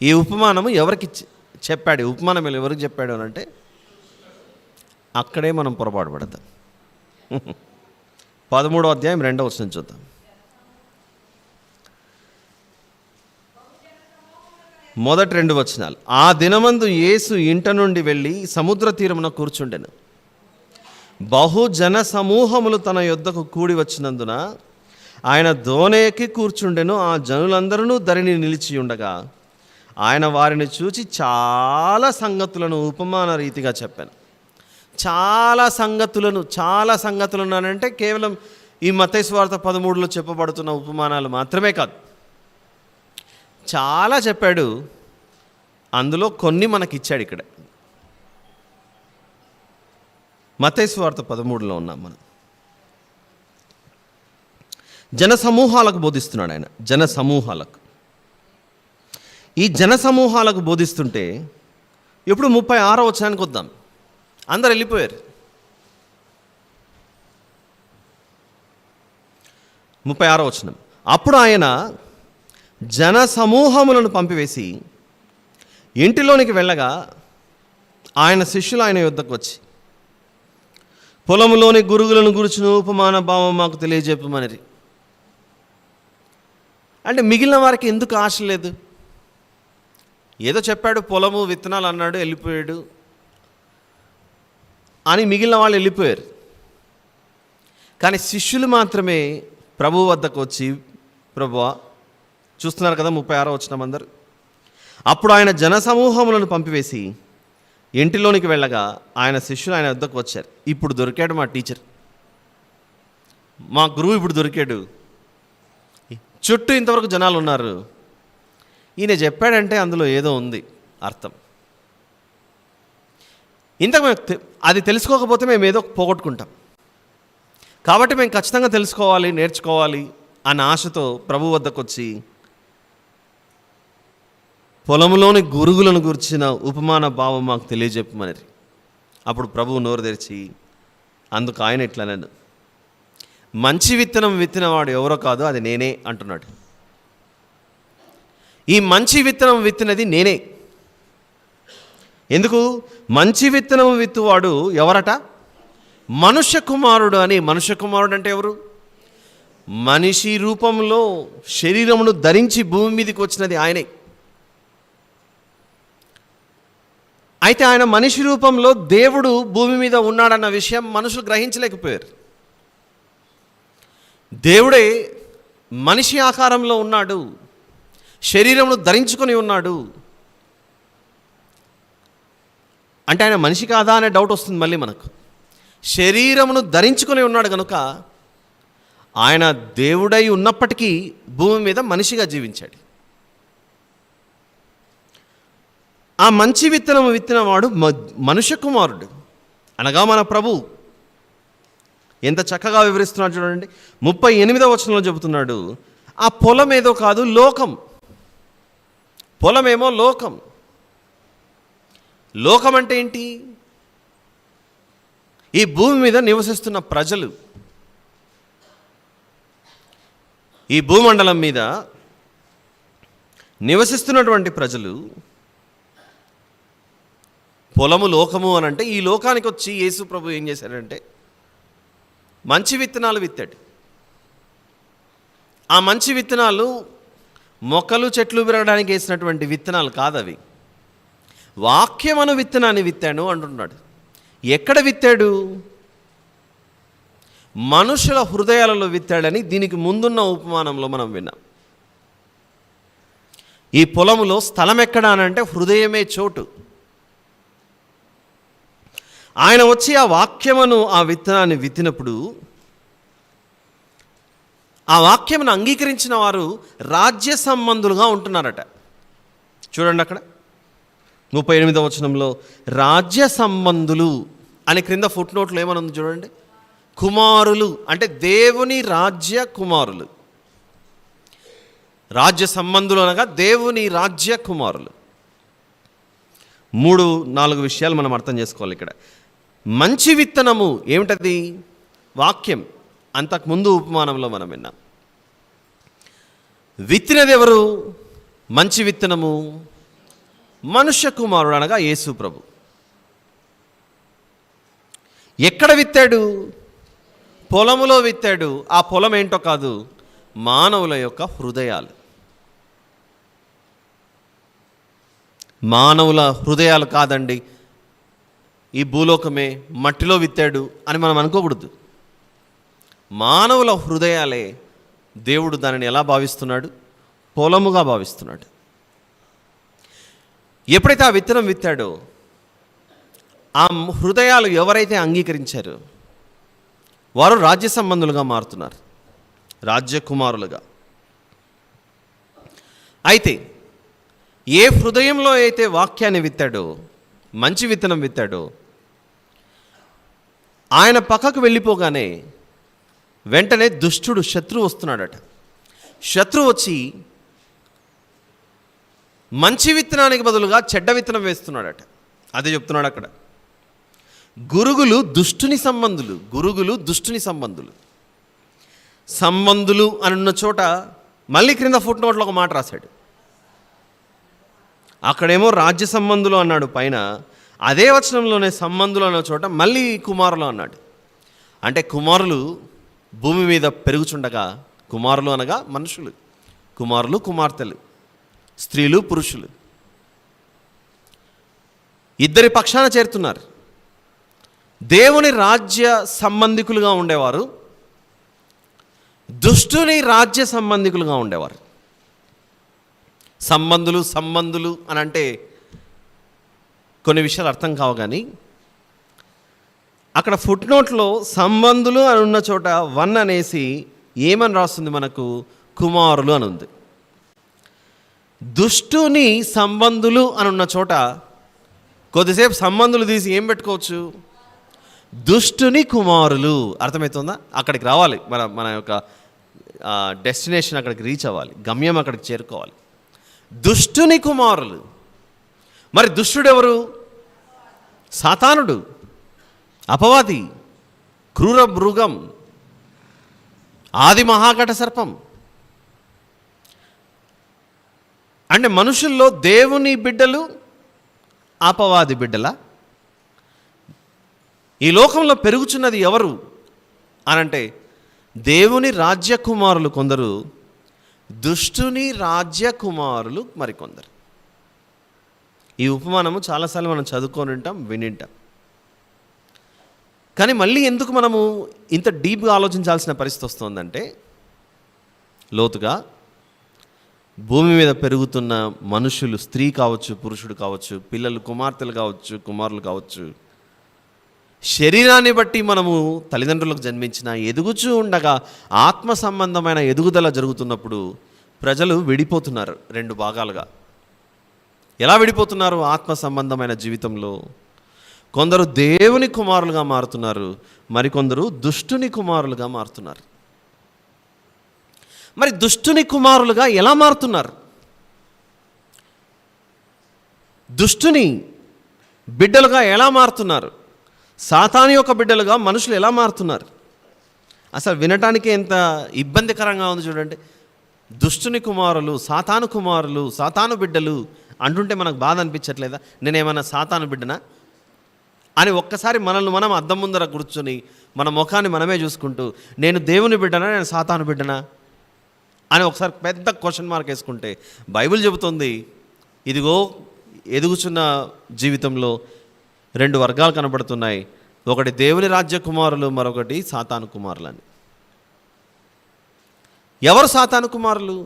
ఈ ఉపమానము ఎవరికి చెప్పాడు? ఈ ఉపమానం ఎవరికి చెప్పాడు అని అంటే అక్కడే మనం పొరపాటు పడతాం. 13వ అధ్యాయం 2వ వచనం చూద్దాం. మొదటి 2 వచనాలు. ఆ దినమందు యేసు ఇంట నుండి వెళ్ళి సముద్ర తీరమున కూర్చుండెను. బహుజన సమూహములు తన యొద్దకు కూడి వచ్చినందున ఆయన దోణి ఎక్కి కూర్చుండెను. ఆ జనులందరూ ధరణి నిలిచి ఉండగా ఆయన వారిని చూచి చాలా సంగతులను ఉపమాన రీతిగా చెప్పాను. చాలా సంగతులను అంటే కేవలం ఈ మత్తయి సువార్త 13లో చెప్పబడుతున్న ఉపమానాలు మాత్రమే కాదు, చాలా చెప్పాడు. అందులో కొన్ని మనకిచ్చాడు. ఇక్కడ మత్తయి సువార్త 13లో ఉన్నాం మనం. జనసమూహాలకు బోధిస్తున్నాడు ఆయన. ఈ జనసమూహాలకు బోధిస్తుంటే ఇప్పుడు 36వ వచనానికి వద్దాం. అందరు వెళ్ళిపోయారు. 36వ వచనం. అప్పుడు ఆయన జనసమూహములను పంపివేసి ఇంటిలోనికి వెళ్ళగా ఆయన శిష్యులు ఆయన యొద్దకు వచ్చి, పొలములోని గురుగులను గురించిన ఉపమాన భావం మాకు తెలియజెప్పమనిరి. అంటే మిగిలిన వారికి ఎందుకు ఆశ లేదు? ఏదో చెప్పాడు, పొలము విత్తనాలు అన్నాడు, వెళ్ళిపోయాడు అని మిగిలిన వాళ్ళు వెళ్ళిపోయారు. కానీ శిష్యులు మాత్రమే ప్రభు వద్దకు వచ్చి, ప్రభువా, చూస్తున్నారు కదా 36వ వచనం అందరు. అప్పుడు ఆయన జనసమూహములను పంపివేసి ఇంటిలోనికి వెళ్ళగా ఆయన శిష్యులు ఆయన వద్దకు వచ్చారు. ఇప్పుడు దొరికాడు మా టీచర్, మా గురువు ఇప్పుడు దొరికాడు. చుట్టూ ఇంతవరకు జనాలు ఉన్నారు. ఈయన చెప్పాడంటే అందులో ఏదో ఉంది అర్థం. ఇంతకు అది తెలుసుకోకపోతే మేము ఏదో పోగొట్టుకుంటాం. కాబట్టి మేము ఖచ్చితంగా తెలుసుకోవాలి, నేర్చుకోవాలి అన్న ఆశతో ప్రభు వద్దకు వచ్చి పొలంలోని గురుగులను గురించిన ఉపమాన భావం మాకు తెలియజెప్పమని. అప్పుడు ప్రభువు నోరు తెరిచి అందుకు ఆయన ఇట్లా, నన్ను మంచి విత్తనం విత్తినవాడు ఎవరో కాదు, అది నేనే అంటున్నాడు. ఈ మంచి విత్తనం విత్తినది నేనే. ఎందుకు? మంచి విత్తనం విత్తువాడు ఎవరట? మనుష్య కుమారుడు అని. మనుష్య కుమారుడు అంటే ఎవరు? మనిషి రూపంలో శరీరమును ధరించి భూమి మీదకి వచ్చినది ఆయనే. అయితే ఆయన మనిషి రూపంలో దేవుడు భూమి మీద ఉన్నాడన్న విషయం మనుషులు గ్రహించలేకపోయారు. దేవుడే మనిషి ఆకారంలో ఉన్నాడు, శరీరమును ధరించుకొని ఉన్నాడు అంటే ఆయన మనిషి కాదా అనే డౌట్ వస్తుంది మళ్ళీ మనకు. శరీరమును ధరించుకొని ఉన్నాడు కనుక ఆయన దేవుడై ఉన్నప్పటికీ భూమి మీద మనిషిగా జీవించాడు. ఆ మంచి విత్తనం విత్తినవాడు మనుష్య కుమారుడు అనగా మన ప్రభు. ఎంత చక్కగా వివరిస్తున్నాడు చూడండి. 38వ వచనంలో చెబుతున్నాడు, ఆ పొలం ఏదో కాదు, లోకం. పొలమేమో లోకం. లోకం అంటే ఏంటి? ఈ భూమి మీద నివసిస్తున్న ప్రజలు. ఈ భూమండలం మీద నివసిస్తున్నటువంటి ప్రజలు. పొలము లోకము అని అంటే ఈ లోకానికి వచ్చి యేసు ప్రభు ఏం చేశాడంటే మంచి విత్తనాలు విత్తాడు. ఆ మంచి విత్తనాలు మొక్కలు చెట్లు పెరగడానికి వేసినటువంటి విత్తనాలు కాదవి. వాక్యమను విత్తనాన్ని విత్తాను అంటున్నాడు. ఎక్కడ విత్తాడు? మనుషుల హృదయాలలో విత్తాడని దీనికి ముందున్న ఉపమానంలో మనం విన్నాం. ఈ పొలములో స్థలం ఎక్కడ అనంటే హృదయమే చోటు. ఆయన వచ్చి ఆ వాక్యమును, ఆ విత్తనాన్ని విత్తినప్పుడు ఆ వాక్యమును అంగీకరించిన వారు రాజ్య సంబంధులుగా ఉంటున్నారట. చూడండి అక్కడ 38వ వచనంలో రాజ్య సంబంధులు అని క్రింద ఫుట్ నోట్లో ఏమనుంది చూడండి. కుమారులు అంటే దేవుని రాజ్య కుమారులు. రాజ్య సంబంధులు అనగా దేవుని రాజ్య కుమారులు. 3-4 విషయాలు మనం అర్థం చేసుకోవాలి ఇక్కడ. మంచి విత్తనము ఏమిటది? వాక్యం. అంతకుముందు ఉపమానంలో మనం విన్నాం. విత్తినది ఎవరు? మంచి విత్తనము మనుష్య కుమారుడు అనగా యేసు ప్రభు. ఎక్కడ విత్తాడు? పొలములో విత్తాడు. ఆ పొలం ఏంటో కాదు, మానవుల యొక్క హృదయాలు. మానవుల హృదయాలు కాదండి, ఈ భూలోకమే మట్టిలో విత్తాడు అని మనం అనుకోకూడదు. మానవుల హృదయాలే దేవుడు దానిని ఎలా భావిస్తున్నాడు? పొలముగా భావిస్తున్నాడు. ఎప్పుడైతే ఆ విత్తనం విత్తాడో ఆ హృదయాలు ఎవరైతే అంగీకరించారో వారు రాజ్య సంబంధులుగా మారుతున్నారు, రాజ్యకుమారులుగా. అయితే ఏ హృదయంలో అయితే వాక్యాన్ని విత్తాడో, మంచి విత్తనం విత్తాడో, ఆయన పక్కకు వెళ్ళిపోగానే వెంటనే దుష్టుడు, శత్రువు వస్తున్నాడట. శత్రువు వచ్చి మంచి విత్తనానికి బదులుగా చెడ్డ విత్తనం వేస్తున్నాడట. అదే చెప్తున్నాడు అక్కడ. గురుగులు దుష్టుని సంబంధులు, గురుగులు దుష్టుని సంబంధులు. సంబంధులు అని ఉన్న చోట మళ్ళీ క్రింద ఫుట్ నోట్లో ఒక మాట రాశాడు. అక్కడేమో రాజ్య సంబంధులు అన్నాడు పైన, అదే వచనంలోనే సంబంధులు అన్న చోట మళ్ళీ కుమారులు అన్నాడు. అంటే కుమారులు భూమి మీద పెరుగుచుండగా, కుమారులు అనగా మనుషులు, కుమారులు కుమార్తెలు, స్త్రీలు పురుషులు ఇద్దరి పక్షాన చేరుతున్నారు. దేవుని రాజ్య సంబంధికులుగా ఉండేవారు, దుష్టుని రాజ్య సంబంధికులుగా ఉండేవారు. సంబంధులు అని అంటే కొన్ని విషయాలు అర్థం కావు, కానీ అక్కడ ఫుట్ నోట్లో సంబంధులు అని ఉన్న చోట 1 అనేసి ఏమని రాస్తుంది మనకు? కుమారులు అని ఉంది. దుష్టుని సంబంధులు అని ఉన్న చోట కొద్దిసేపు సంబంధులు తీసి ఏం పెట్టుకోవచ్చు? దుష్టుని కుమారులు. అర్థమవుతుందా? అక్కడికి రావాలి, మన యొక్క డెస్టినేషన్ అక్కడికి రీచ్ అవ్వాలి, గమ్యం అక్కడికి చేరుకోవాలి. దుష్టుని కుమారులు. మరి దుష్టుడు ఎవరు? సాతానుడు, అపవాది, క్రూర మృగం, ఆది మహాఘట సర్పం. అంటే మనుషుల్లో దేవుని బిడ్డలు, అపవాది బిడ్డల? ఈ లోకంలో పెరుగుచున్నది ఎవరు అనంటే దేవుని రాజ్యకుమారులు కొందరు, దుష్టుని రాజ్యకుమారులు మరికొందరు. ఈ ఉపమానము చాలాసార్లు మనం చదువుకొని ఉంటాం, వినింటాం. కానీ మళ్ళీ ఎందుకు మనము ఇంత డీప్గా ఆలోచించాల్సిన పరిస్థితి వస్తుందంటే, లోతుగా భూమి మీద పెరుగుతున్న మనుషులు, స్త్రీ కావచ్చు, పురుషుడు కావచ్చు, పిల్లలు, కుమార్తెలు కావచ్చు, కుమారులు కావచ్చు, శరీరాన్ని బట్టి మనము తల్లిదండ్రులకు జన్మించిన ఎదుగుచూ ఉండగా ఆత్మ సంబంధమైన ఎదుగుదల జరుగుతున్నప్పుడు ప్రజలు విడిపోతున్నారు 2 భాగాలుగా. ఎలా విడిపోతున్నారు? ఆత్మ సంబంధమైన జీవితంలో కొందరు దేవుని కుమారులుగా మారుతున్నారు, మరికొందరు దుష్టుని కుమారులుగా మారుతున్నారు. మరి దుష్టుని కుమారులుగా ఎలా మారుతున్నారు? దుష్టుని బిడ్డలుగా ఎలా మారుతున్నారు? సాతాను యొక్క బిడ్డలుగా మనుషులు ఎలా మారుతున్నారు? అసలు వినటానికి ఎంత ఇబ్బందికరంగా ఉంది చూడండి. దుష్టుని కుమారులు, సాతాను కుమారులు, సాతాను బిడ్డలు అంటుంటే మనకు బాధ అనిపించట్లేదా? నేనేమన్నా సాతాను బిడ్డనా అని ఒక్కసారి మనల్ని మనం అద్దం ముందర కూర్చొని మన ముఖాన్ని మనమే చూసుకుంటూ, నేను దేవుని బిడ్డనా, నేను సాతాను బిడ్డనా అని ఒకసారి పెద్ద క్వశ్చన్ మార్క్ వేసుకుంటే, బైబిల్ చెబుతుంది ఇదిగో ఎదుగుచున్న జీవితంలో 2 వర్గాలు కనబడుతున్నాయి. ఒకటి దేవుని రాజ్య కుమారులు, మరొకటి సాతాను కుమారులు అని. ఎవరు సాతాను కుమారులు?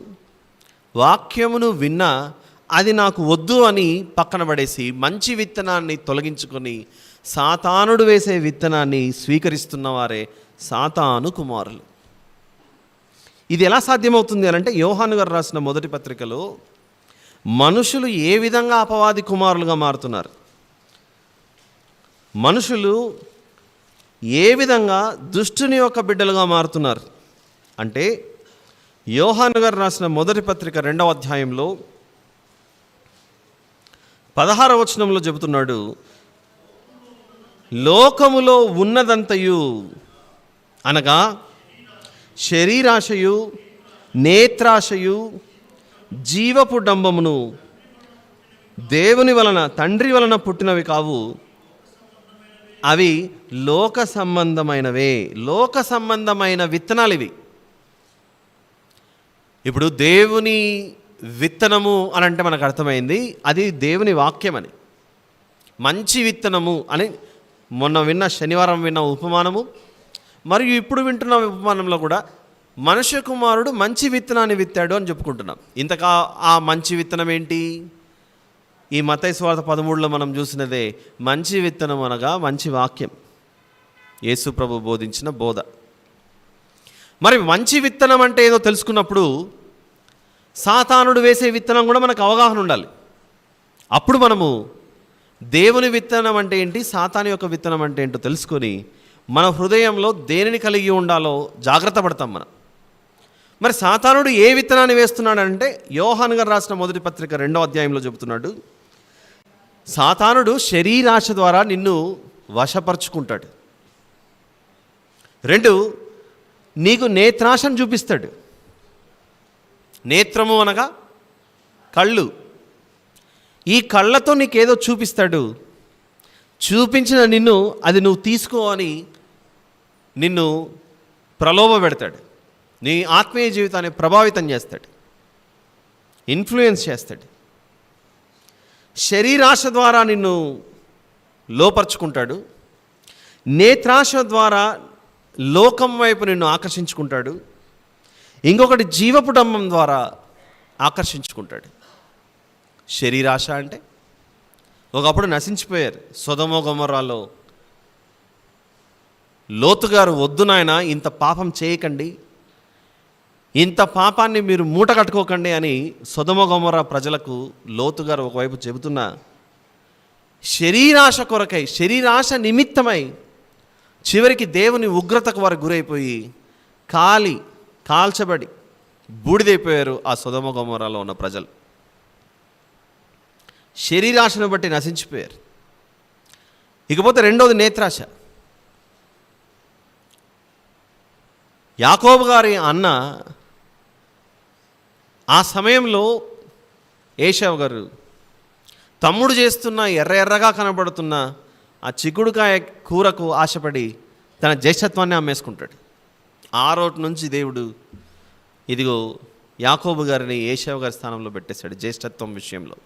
వాక్యమును విన్నా అది నాకు వద్దు అని పక్కన పడేసి మంచి విత్తనాన్ని తొలగించుకొని సాతానుడు వేసే విత్తనాన్ని స్వీకరిస్తున్న వారే సాతాను కుమారులు. ఇది ఎలా సాధ్యమవుతుంది అనంటే, యోహాను గారు రాసిన మొదటి పత్రికలో మనుషులు ఏ విధంగా అపవాది కుమారులుగా మారుతున్నారు, మనుషులు ఏ విధంగా దుష్టుని యొక్క బిడ్డలుగా మారుతున్నారు అంటే, యోహాను గారు రాసిన మొదటి పత్రిక 2వ అధ్యాయంలో 16వ వచనంలో చెబుతున్నాడు, లోకములో ఉన్నదంతయు అనగా శరీరాశయు, నేత్రాశయు, జీవపు డంబమును దేవుని వలన, తండ్రి వలన పుట్టినవి కావు, అవి లోక సంబంధమైనవే. లోక సంబంధమైన విత్తనాలు ఇవి. ఇప్పుడు దేవుని విత్తనము అని అంటే మనకు అర్థమైంది, అది దేవుని వాక్యం అని. మంచి విత్తనము అని మొన్న విన్న, శనివారం విన్న ఉపమానము, మరియు ఇప్పుడు వింటున్న ఉపమానంలో కూడా మనుష్య కుమారుడు మంచి విత్తనాన్ని విత్తాడు అని చెప్పుకుంటున్నాం. ఇంతకా ఆ మంచి విత్తనం ఏంటి? ఈ మత్తయి సువార్త 13లో మనం చూసినదే మంచి విత్తనం అనగా మంచి వాక్యం, యేసు ప్రభు బోధించిన బోధ. మరి మంచి విత్తనం అంటే ఏదో తెలుసుకున్నప్పుడు సాతానుడు వేసే విత్తనం కూడా మనకు అవగాహన ఉండాలి. అప్పుడు మనము దేవుని విత్తనం అంటే ఏంటి, సాతాను యొక్క విత్తనం అంటే ఏంటో తెలుసుకొని మన హృదయంలో దేనిని కలిగి ఉండాలో జాగ్రత్త పడతాం మనం. మరి సాతానుడు ఏ విత్తనాన్ని వేస్తున్నాడంటే యోహాను గారు రాసిన మొదటి పత్రిక 2వ అధ్యాయంలో చెబుతున్నాడు, సాతానుడు శరీరాశ ద్వారా నిన్ను వశపరుచుకుంటాడు. 2, నీకు నేత్రాశను చూపిస్తాడు. నేత్రము అనగా కళ్ళు. ఈ కళ్ళతో నీకేదో చూపిస్తాడు. చూపించిన నిన్ను అది నువ్వు తీసుకో అని నిన్ను ప్రలోభ పెడతాడు. నీ ఆత్మీయ జీవితాన్ని ప్రభావితం చేస్తాడు, ఇన్ఫ్లుయెన్స్ చేస్తాడు. శరీరాశ ద్వారా నిన్ను లోపరుచుకుంటాడు. నేత్రాశ ద్వారా లోకం వైపు నిన్ను ఆకర్షించుకుంటాడు. ఇంకొకటి జీవపుటంబం ద్వారా ఆకర్షించుకుంటాడు. శరీరాశ అంటే ఒకప్పుడు నశించిపోయారు సొదొమ గొమొర్రాలో. లోతు గారు, వద్దు నాయన ఇంత పాపం చేయకండి, ఇంత పాపాన్ని మీరు మూట కట్టుకోకండి అని సొదొమ గొమొర్రా ప్రజలకు లోతు గారు ఒకవైపు చెబుతున్నా, శరీరాశ కొరకై, శరీరాశ నిమిత్తమై చివరికి దేవుని ఉగ్రతకు వారు గురైపోయి కాల్చబడి బూడిదైపోయారు ఆ సొదొమ గొమొర్రాలో ఉన్న ప్రజలు. శరీరాశను బట్టి నశించిపోయారు. ఇకపోతే 2వది నేత్రాశ. యాకోబు గారి అన్న ఆ సమయంలో ఏశావు గారు తమ్ముడు చేస్తున్న ఎర్రగా కనబడుతున్న ఆ చిక్కుడుకాయ కూరకు ఆశపడి తన జ్యేష్ఠత్వాన్ని అమ్మేసుకుంటాడు. ఆ రోజు నుంచి దేవుడు ఇదిగో యాకోబు గారిని ఏశావు గారి స్థానంలో పెట్టేశాడు జ్యేష్ఠత్వం విషయంలో.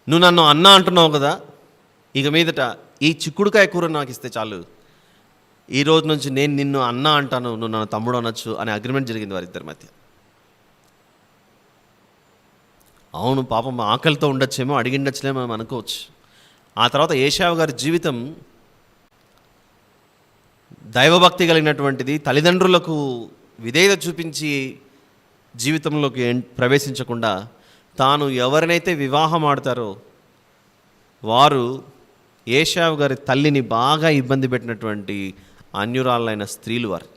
నువ్వు నన్ను అన్న అంటున్నావు కదా, ఇక మీదట ఈ చిక్కుడుకాయ కూర నాకు ఇస్తే చాలు, ఈ రోజు నుంచి నేను నిన్ను అన్న అంటాను, నువ్వు నన్ను తమ్ముడు అనొచ్చు అనే అగ్రిమెంట్ జరిగింది వారిద్దరి మధ్య. అవును, పాపం ఆకలితో ఉండొచ్చేమో, అడిగిండొచ్చులేమో మనం అనుకోవచ్చు. ఆ తర్వాత ఏశావు గారి జీవితం దైవభక్తి కలిగినటువంటిది. తల్లిదండ్రులకు విధేయత చూపించి జీవితంలోకి ప్రవేశించకుండా తాను ఎవరినైతే వివాహం ఆడతారో వారు ఏశావు గారి తల్లిని బాగా ఇబ్బంది పెట్టినటువంటి అన్యురాలైన స్త్రీలు వారు.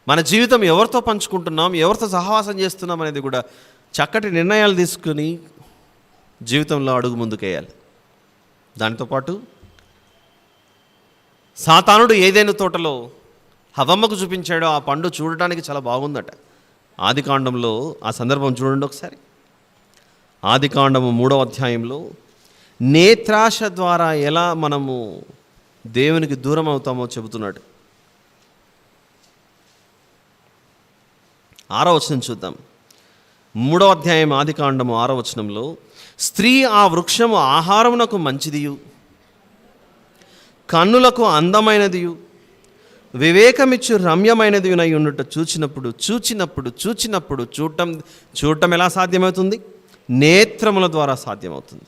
మన జీవితం ఎవరితో పంచుకుంటున్నాం, ఎవరితో సహవాసం చేస్తున్నాం అనేది కూడా చక్కటి నిర్ణయాలు తీసుకుని జీవితంలో అడుగు ముందుకేయాలి. దాంతోపాటు సాతానుడు ఏదైనా తోటలో హవమ్మకు చూపించాడో ఆ పండు చూడటానికి చాలా బాగుందట. ఆదికాండంలో ఆ సందర్భం చూడండి ఒకసారి. ఆదికాండము 3వ అధ్యాయంలో నేత్రాశ ద్వారా ఎలా మనము దేవునికి దూరం అవుతామో చెబుతున్నాడు. 6వ వచనం చూద్దాం. 3వ అధ్యాయం ఆదికాండము 6వ వచనంలో, స్త్రీ ఆ వృక్షము ఆహారమునకు మంచిదియు కన్నులకు అందమైనదియు వివేకమిచ్చు రమ్యమైనదియునై ఉండుట చూచినప్పుడు చూడటం ఎలా సాధ్యమవుతుంది? నేత్రముల ద్వారా సాధ్యమవుతుంది.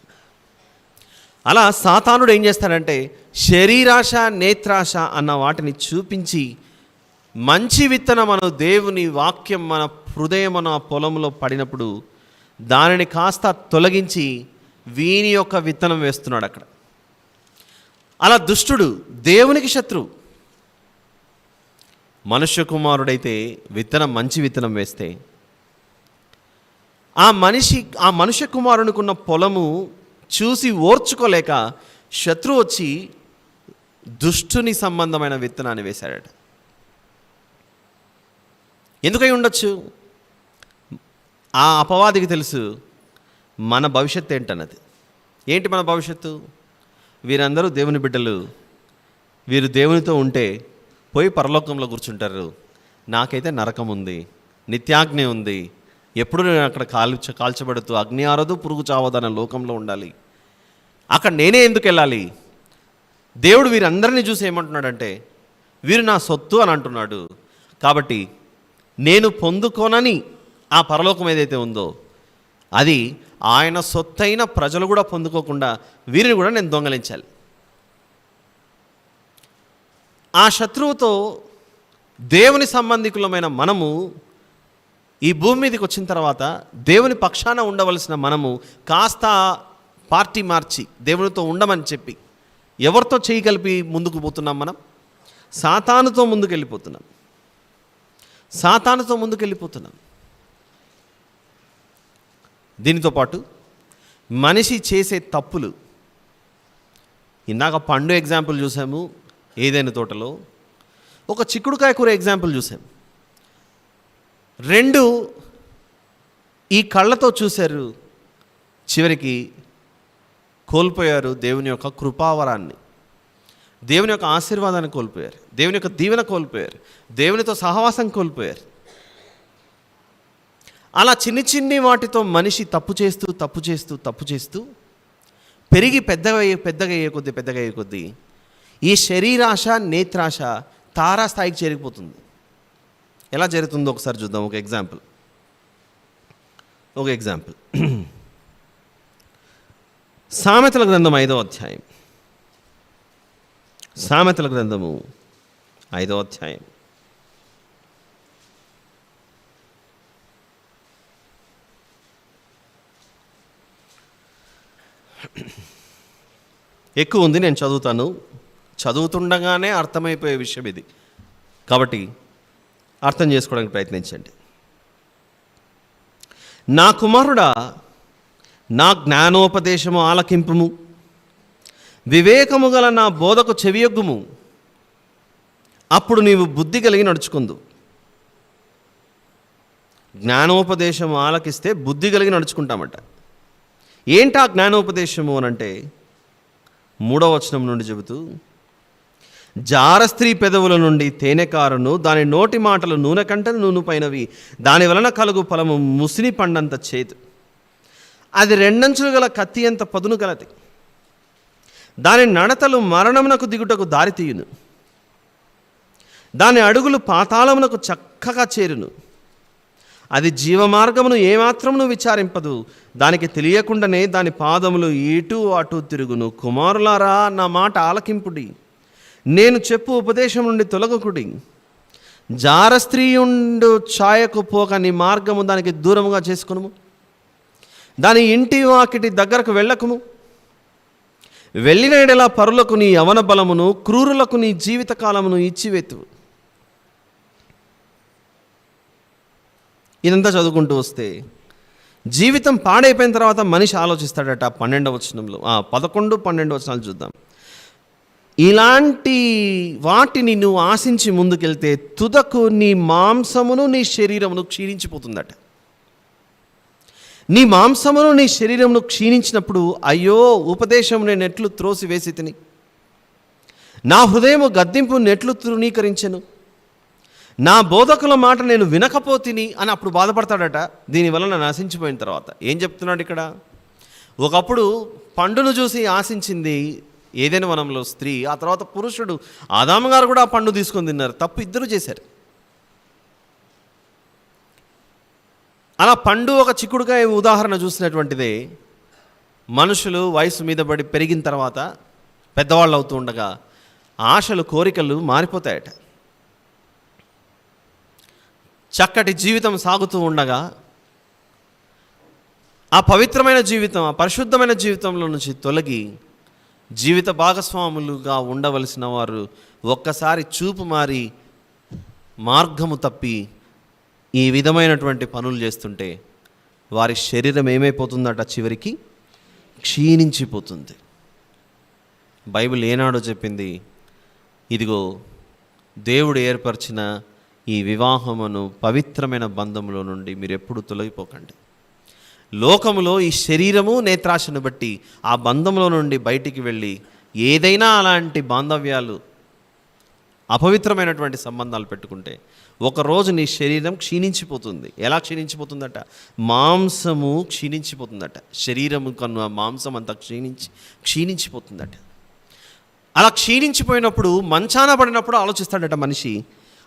అలా సాతానుడు ఏం చేస్తాడంటే శరీరాశ, నేత్రాశ అన్న వాటిని చూపించి మంచి విత్తనం మన దేవుని వాక్యం మన హృదయం మన పొలంలో పడినప్పుడు దానిని కాస్త తొలగించి వీని యొక్క విత్తనం వేస్తున్నాడు అక్కడ. అలా దుష్టుడు దేవునికి శత్రువు. మనుష్య కుమారుడైతే మంచి విత్తనం వేస్తే ఆ మనుష్య కుమారునికున్న పొలము చూసి ఓర్చుకోలేక శత్రువు వచ్చి దుష్టుని సంబంధమైన విత్తనాన్ని వేశాడట. ఎందుకై ఉండొచ్చు? ఆ అపవాదికి తెలుసు మన భవిష్యత్తు ఏంటన్నది. ఏంటి మన భవిష్యత్తు? వీరందరూ దేవుని బిడ్డలు, వీరు దేవునితో ఉంటే పోయి పరలోకంలో కూర్చుంటారు, నాకైతే నరకం ఉంది, నిత్యాగ్ని ఉంది, ఎప్పుడు నేను అక్కడ కాల్చబడుతూ అగ్ని ఆరదు పురుగు చావదన్న లోకంలో ఉండాలి, అక్కడ నేనే ఎందుకు వెళ్ళాలి? దేవుడు వీరందరినీ చూసి ఏమంటున్నాడంటే వీరు నా సొత్తు అని అంటున్నాడు. కాబట్టి నేను పొందుకోనని ఆ పరలోకం ఏదైతే ఉందో అది ఆయన సొత్తైన ప్రజలు కూడా పొందుకోకుండా వీరిని కూడా నేను దొంగలించాలి. ఆ శత్రువుతో దేవుని సంబంధికులమైన మనము ఈ భూమి మీదకి వచ్చిన తర్వాత దేవుని పక్షాన ఉండవలసిన మనము కాస్త పార్టీ మార్చి దేవునితో ఉండమని చెప్పి ఎవరితో చేయి కలిపి ముందుకు పోతున్నాం? మనం సాతానుతో ముందుకెళ్ళిపోతున్నాం. దీనితో పాటు మనిషి చేసే తప్పులు, ఇందాక పండు ఎగ్జాంపుల్ చూసాము, ఏదైనా తోటలో ఒక చిక్కుడుకాయ కూర ఎగ్జాంపుల్ చూసాము. 2 ఈ కళ్ళతో చూశారు, చివరికి కోల్పోయారు దేవుని యొక్క కృపావరాన్ని, దేవుని యొక్క ఆశీర్వాదాన్ని కోల్పోయారు, దేవుని యొక్క దీవెన కోల్పోయారు, దేవునితో సహవాసం కోల్పోయారు. అలా చిన్ని వాటితో మనిషి తప్పు చేస్తూ పెరిగి పెద్దగా అయ్యే కొద్దీ ఈ శరీరాశ నేత్రాశ తారాస్థాయికి చేరిపోతుంది. ఎలా జరుగుతుందో ఒకసారి చూద్దాం. ఒక ఎగ్జాంపుల్ సామెతల గ్రంథం 5వ అధ్యాయం. సామెతల గ్రంథము 5వ అధ్యాయం. ఎక్కువ ఉంది, నేను చదువుతుండగానే అర్థమైపోయే విషయం ఇది, కాబట్టి అర్థం చేసుకోవడానికి ప్రయత్నించండి. నా కుమారుడా, నా జ్ఞానోపదేశము ఆలకింపుము, వివేకము గల నా బోధకు చెవియొగ్గుము, అప్పుడు నీవు బుద్ధి కలిగి నడుచుకుందు. జ్ఞానోపదేశము ఆలకిస్తే బుద్ధి కలిగి నడుచుకుంటామట. ఏంటా జ్ఞానోపదేశము అనంటే 3వ వచనం నుండి చెబుతూ, జారస్త్రీ పెదవుల నుండి తేనె కారును, దాని నోటి మాటలు నూనె కంటను నూనెపైనవి, దాని వలన కలుగు ఫలము ముసిని పండంత చేదు, అది 2 అంచులు గల కత్తి అంత పదును గలది, దాని నడతలు మరణమునకు దిగుటకు దారి తీయును, దాని అడుగులు పాతాళమునకు చక్కగా చేరును, అది జీవమార్గమును ఏమాత్రమును విచారింపదు, దానికి తెలియకుండానే దాని పాదములు ఇటు అటు తిరుగును. కుమారులారా, నా మాట ఆలకింపుడి, నేను చెప్పు ఉపదేశం నుండి తొలగకుడి. జారస్త్రీయుండు ఛాయకు పోక నీ మార్గము దానికి దూరముగా చేసుకును, దాని ఇంటి వాకిటి దగ్గరకు వెళ్ళకుము. వెళ్ళిన ఎడల పరులకు నీ యవన బలమును, క్రూరులకు నీ జీవిత కాలమును ఇచ్చివేతువు. ఇదంతా చదువుకుంటూ వస్తే జీవితం పాడైపోయిన తర్వాత మనిషి ఆలోచిస్తాడట. 12వ వచనంలో 11, 12 వచనాలు చూద్దాం. ఇలాంటి వాటిని నువ్వు ఆశించి ముందుకెళ్తే తుదకు నీ మాంసమును నీ శరీరమును క్షీణించిపోతుందట. నీ మాంసమును నీ శరీరమును క్షీణించినప్పుడు, అయ్యో ఉపదేశం నేను ఎట్లు త్రోసివేసి తిని, నా హృదయము గద్దింపు నెట్లు తృణీకరించెను, నా బోధకుల మాట నేను వినకపోతిని అని అప్పుడు బాధపడతాడట. దీనివల్ల నశించిపోయిన తర్వాత ఏం చెప్తున్నాడు ఇక్కడ? ఒకప్పుడు పండును చూసి ఆశించింది ఏదైనా వనంలో స్త్రీ, ఆ తర్వాత పురుషుడు ఆదాము గారు కూడా ఆ పండు తీసుకొని తిన్నారు. తప్పు ఇద్దరు చేశారు. అలా పండు ఒక చిక్కుడుకాయ ఉదాహరణ చూసినటువంటిదే. మనుషులు వయసు మీద పడి పెరిగిన తర్వాత పెద్దవాళ్ళు అవుతూ ఉండగా ఆశలు, కోరికలు మారిపోతాయట. చక్కటి జీవితం సాగుతూ ఉండగా ఆ పవిత్రమైన జీవితం, ఆ పరిశుద్ధమైన జీవితంలో నుంచి తొలగి జీవిత భాగస్వాములుగా ఉండవలసిన వారు ఒక్కసారి చూపు మారి మార్గము తప్పి ఈ విధమైనటువంటి పనులు చేస్తుంటే వారి శరీరం ఏమైపోతుందట? చివరికి క్షీణించిపోతుంది. బైబిల్ ఏనాడో చెప్పింది, ఇదిగో దేవుడు ఏర్పరిచిన ఈ వివాహమును పవిత్రమైన బంధములో నుండి మీరు ఎప్పుడు తొలగిపోకండి. లోకములో ఈ శరీరము నేత్రాశను బట్టి ఆ బంధంలో నుండి బయటికి వెళ్ళి ఏదైనా అలాంటి బాంధవ్యాలు, అపవిత్రమైనటువంటి సంబంధాలు పెట్టుకుంటే ఒకరోజు నీ శరీరం క్షీణించిపోతుంది. ఎలా క్షీణించిపోతుందట? మాంసము క్షీణించిపోతుందట. శరీరము కన్నా మాంసం అంతా క్షీణించిపోతుందట. అలా క్షీణించిపోయినప్పుడు మంచాన పడినప్పుడు ఆలోచిస్తాడట మనిషి,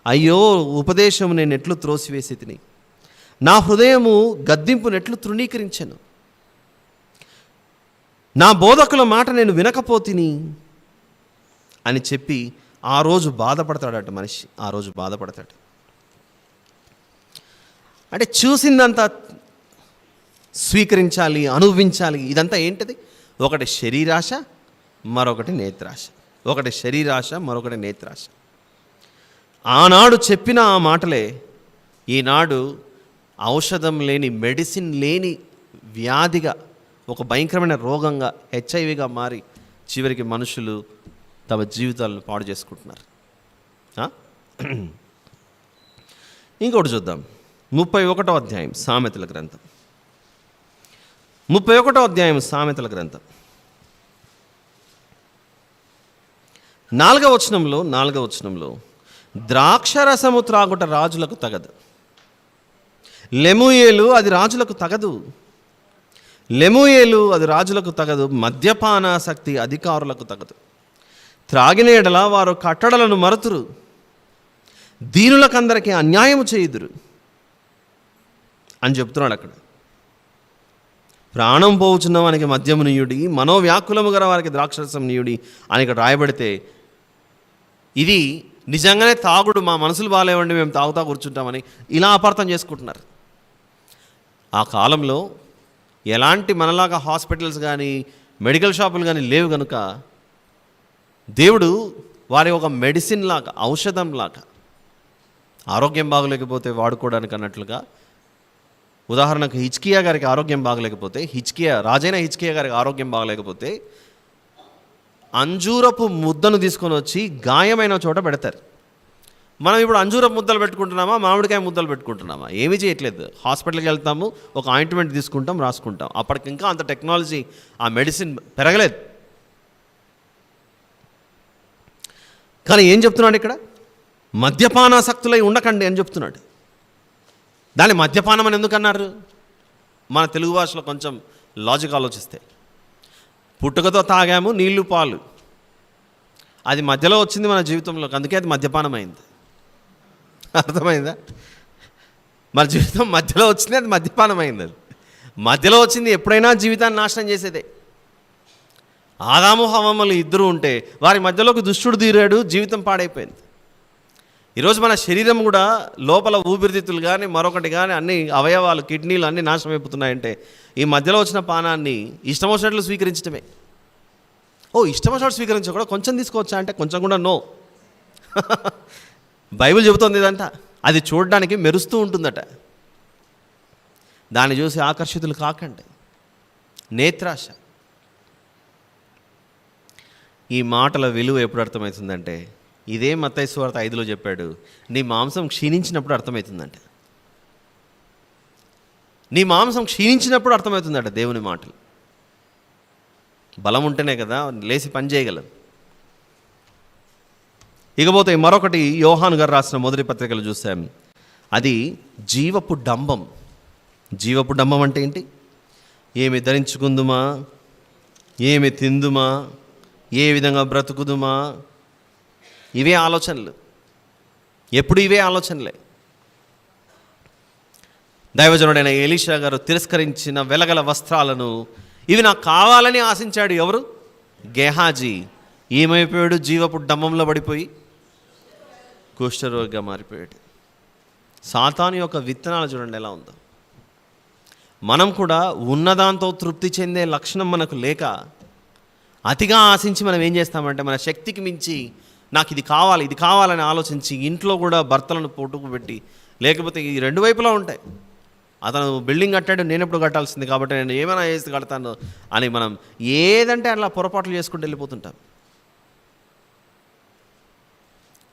అయ్యో ఉపదేశం నేను ఎట్లు త్రోసివేసి తిని, నా హృదయము గద్దింపునెట్లు తృణీకరించెను. నా బోధకుల మాట నేను వినకపోతిని అని చెప్పి ఆ రోజు బాధపడతాడట మనిషి. ఆ రోజు బాధపడతాడు. అంటే చూసిందంతా స్వీకరించాలి, అనుభవించాలి. ఇదంతా ఏంటిది? ఒకటి శరీరాశ, మరొకటి నేత్రాశ. ఒకటి శరీరాశ, మరొకటి నేత్రాశ. ఆనాడు చెప్పిన ఆ మాటలే ఈనాడు ఔషధం లేని, మెడిసిన్ లేని వ్యాధిగా, ఒక భయంకరమైన రోగంగా, హెచ్ఐవిగా మారి చివరికి మనుషులు తమ జీవితాలను పాడు చేసుకుంటున్నారు. ఇంకొకటి చూద్దాం. 31వ అధ్యాయం సామెతల గ్రంథం. 31వ అధ్యాయం సామెతల గ్రంథం 4వ వచనంలో ద్రాక్షరసము త్రాగుట రాజులకు తగదు. లెమూయేలు అది రాజులకు తగదు. లెమూయేలు అది రాజులకు తగదు. మద్యపానాసక్తి అధికారులకు తగదు. త్రాగిన ఎడల వారు కట్టడలను మరతురు. దీనులకందరికీ అన్యాయము చేయుదురు అని చెప్తున్నాడు అక్కడ. ప్రాణం పోవుచున్న వానికి మద్యము నీయుడి, మనోవ్యాకులము గల వారికి ద్రాక్షరసం నీయుడి అని ఇక్కడ రాయబడితే, ఇది నిజంగానే తాగుడు, మా మనసులు బాగాలేవండి మేము తాగుతా కూర్చుంటామని ఇలా అపార్థం చేసుకుంటున్నారు. ఆ కాలంలో ఎలాంటి మనలాగా హాస్పిటల్స్ కానీ మెడికల్ షాపులు కానీ లేవు కనుక దేవుడు వారి ఒక మెడిసిన్ లాగా, ఔషధం లాగా, ఆరోగ్యం బాగలేకపోతే వాడుకోవడానికి అన్నట్లుగా, ఉదాహరణకు హిజ్కియా గారికి ఆరోగ్యం బాగలేకపోతే, రాజైన హిజ్కియా గారికి ఆరోగ్యం బాగలేకపోతే అంజూరపు ముద్దను తీసుకొని వచ్చి గాయమైన చోట పెడతారు. మనం ఇప్పుడు అంజూరపు ముద్దలు పెట్టుకుంటున్నామా, మామిడికాయ ముద్దలు పెట్టుకుంటున్నామా? ఏమీ చేయట్లేదు. హాస్పిటల్కి వెళ్తాము, ఒక ఆయింట్మెంట్ తీసుకుంటాం, రాసుకుంటాం. అప్పటికి ఇంకా అంత టెక్నాలజీ, ఆ మెడిసిన్ పెరగలేదు. కానీ ఏం చెప్తున్నాడు ఇక్కడ? మద్యపానాసక్తులై ఉండకండి అని చెప్తున్నాడు. దాన్ని మద్యపానం అని ఎందుకన్నారు? మన తెలుగు భాషలో కొంచెం లాజిక్ ఆలోచిస్తే, పుట్టుకతో తాగాము నీళ్లు పాలు, అది మధ్యలో వచ్చింది మన జీవితంలోకి, అందుకే అది మద్యపానం అయింది. అర్థమైందా? మన జీవితం మధ్యలో వచ్చింది, అది మద్యపానం అయింది. అది మధ్యలో వచ్చింది ఎప్పుడైనా జీవితాన్ని నాశనం చేసేదే. ఆదాము హవ్వలు ఇద్దరు ఉంటే వారి మధ్యలోకి దుష్టుడు తీరాడు, జీవితం పాడైపోయింది. ఈరోజు మన శరీరం కూడా లోపల ఊపిరితిత్తులు కానీ మరొకటి కానీ అన్ని అవయవాలు, కిడ్నీలు అన్నీ నాశనం అయిపోతున్నాయంటే ఈ మధ్యలో వచ్చిన పానాన్ని ఇష్టం వచ్చినట్లు స్వీకరించడమే. ఇష్టం వచ్చినట్లు స్వీకరించకూడదు, కొంచెం తీసుకోవచ్చా అంటే కొంచెం కూడా నో. బైబిల్ చెబుతోంది ఇదంట. అది చూడడానికి మెరుస్తూ ఉంటుందట. దాన్ని చూసి ఆకర్షితులు కాకండి. నేత్రాశ. ఈ మాటల విలువ ఎప్పుడు అర్థమవుతుందంటే, ఇదే మత్తయి సువార్త 5లో చెప్పాడు, నీ మాంసం క్షీణించినప్పుడు అర్థమవుతుందంట. నీ మాంసం క్షీణించినప్పుడు అర్థమవుతుందట దేవుని మాటలు. బలం ఉంటేనే కదా లేచి పని చేయగలదు. ఇకపోతే మరొకటి యోహాను గారు రాసిన మొదటి పత్రికలు చూసాం. అది జీవపు డంబం. జీవపు డంబం అంటే ఏంటి? ఏమి ధరించుకుందుమా, ఏమి తిందుమా, ఏ విధంగా బ్రతుకుదుమా, ఇవే ఆలోచనలు. ఎప్పుడు ఇవే ఆలోచనలే. దైవజనుడైన ఎలీషా గారు తిరస్కరించిన వెలగల వస్త్రాలను, ఇవి నాకు కావాలని ఆశించాడు ఎవరు? గెహాజీ. ఏమైపోయాడు? జీవపు డంబంలో పడిపోయి కుష్ఠరోగిగా మారిపోయాడు. సాతాను యొక్క విత్తనాలు చూడండి ఎలా ఉందో. మనం కూడా ఉన్నదాంతో తృప్తి చెందే లక్షణం మనకు లేక అతిగా ఆశించి మనం ఏం చేస్తామంటే మన శక్తికి మించి నాకు ఇది కావాలి, ఇది కావాలని ఆలోచించి ఇంట్లో కూడా భర్తలను పోటుకు పెట్టి, లేకపోతే ఈ రెండు వైపులా ఉంటాయి. అతను బిల్డింగ్ కట్టాడు, నేను ఎప్పుడు కట్టాల్సింది కాబట్టి నేను ఏమైనా చేసి కడతాను అని మనం ఏదంటే అలా పొరపాట్లు చేసుకుంటూ వెళ్ళిపోతుంటాం.